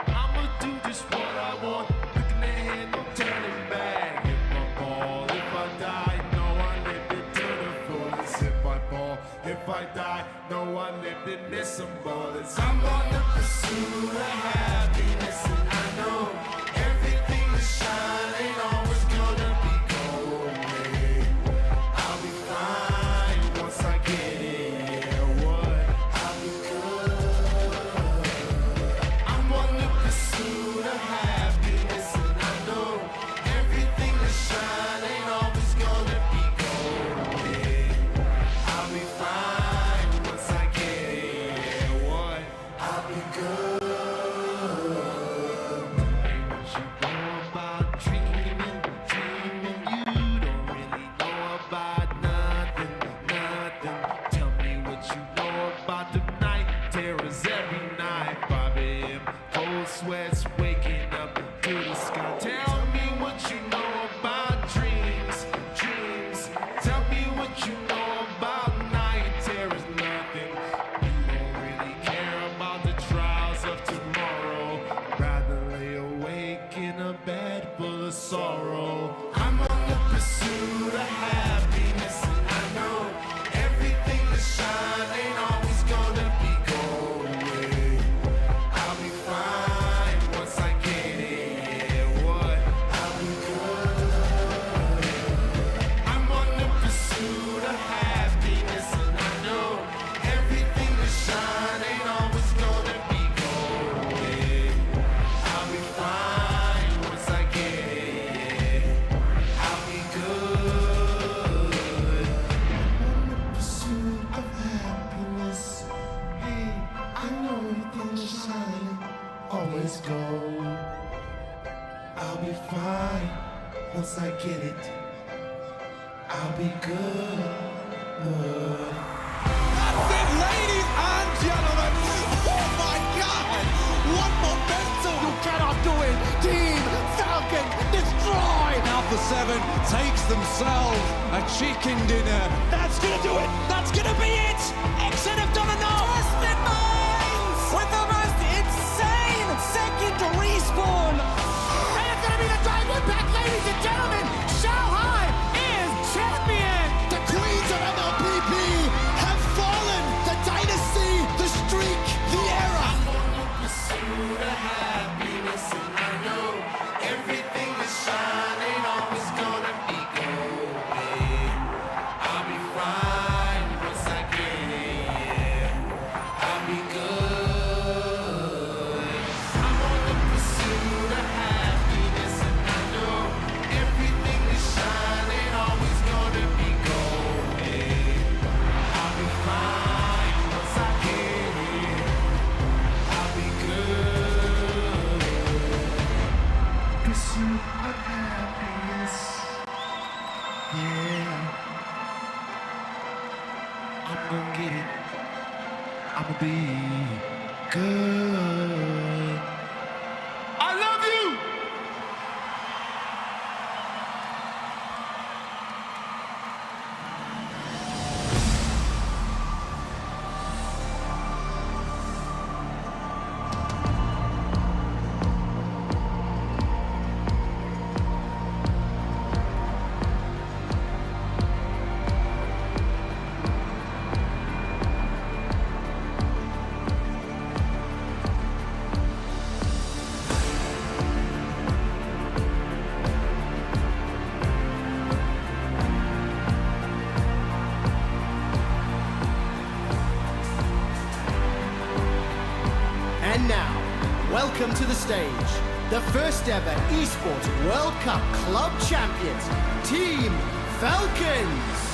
I'ma do just what I want, looking ahead, no turning back. If I fall, if I die, no I lived it to the fullest. If I fall, if I die, no I lived it, miss some bullets. I'm on the pursuit of happiness, and I know everything that shine ain't always gonna be gold. I'll be fine once I get it. What? I'll be good. I'm on the pursuit of happiness, and I know everything that shine ain't always gonna be gold. I'll be fine once I get it. once I get it, I'll be good. That's it, ladies and gentlemen. Oh my God! What momentum! You cannot do it. Team Falcon destroy. Alpha 7 takes themselves a chicken dinner. That's gonna do it. That's gonna be it. Exit have done enough. Twisted Minds with the most insane second respawn. And it's gonna be the Dragon Impact, ladies and gentlemen. Shanghai is champion. The queens of MLPP have fallen. The dynasty, the streak, the era. I'm on the pursuit of happiness, and I know everything is shining, always gonna be golden. I'll be fine once I get it, yeah. I'll be good. I'm on the pursuit of happiness, and I know everything is shining, always gonna be golden. I'll be fine once I get it. I'll be good. Pursuit of happiness. Yeah. I'm gonna get it. I'ma be good. I love you! And now, welcome to the stage, the first ever Esports World Cup Club Champions, Team Falcons.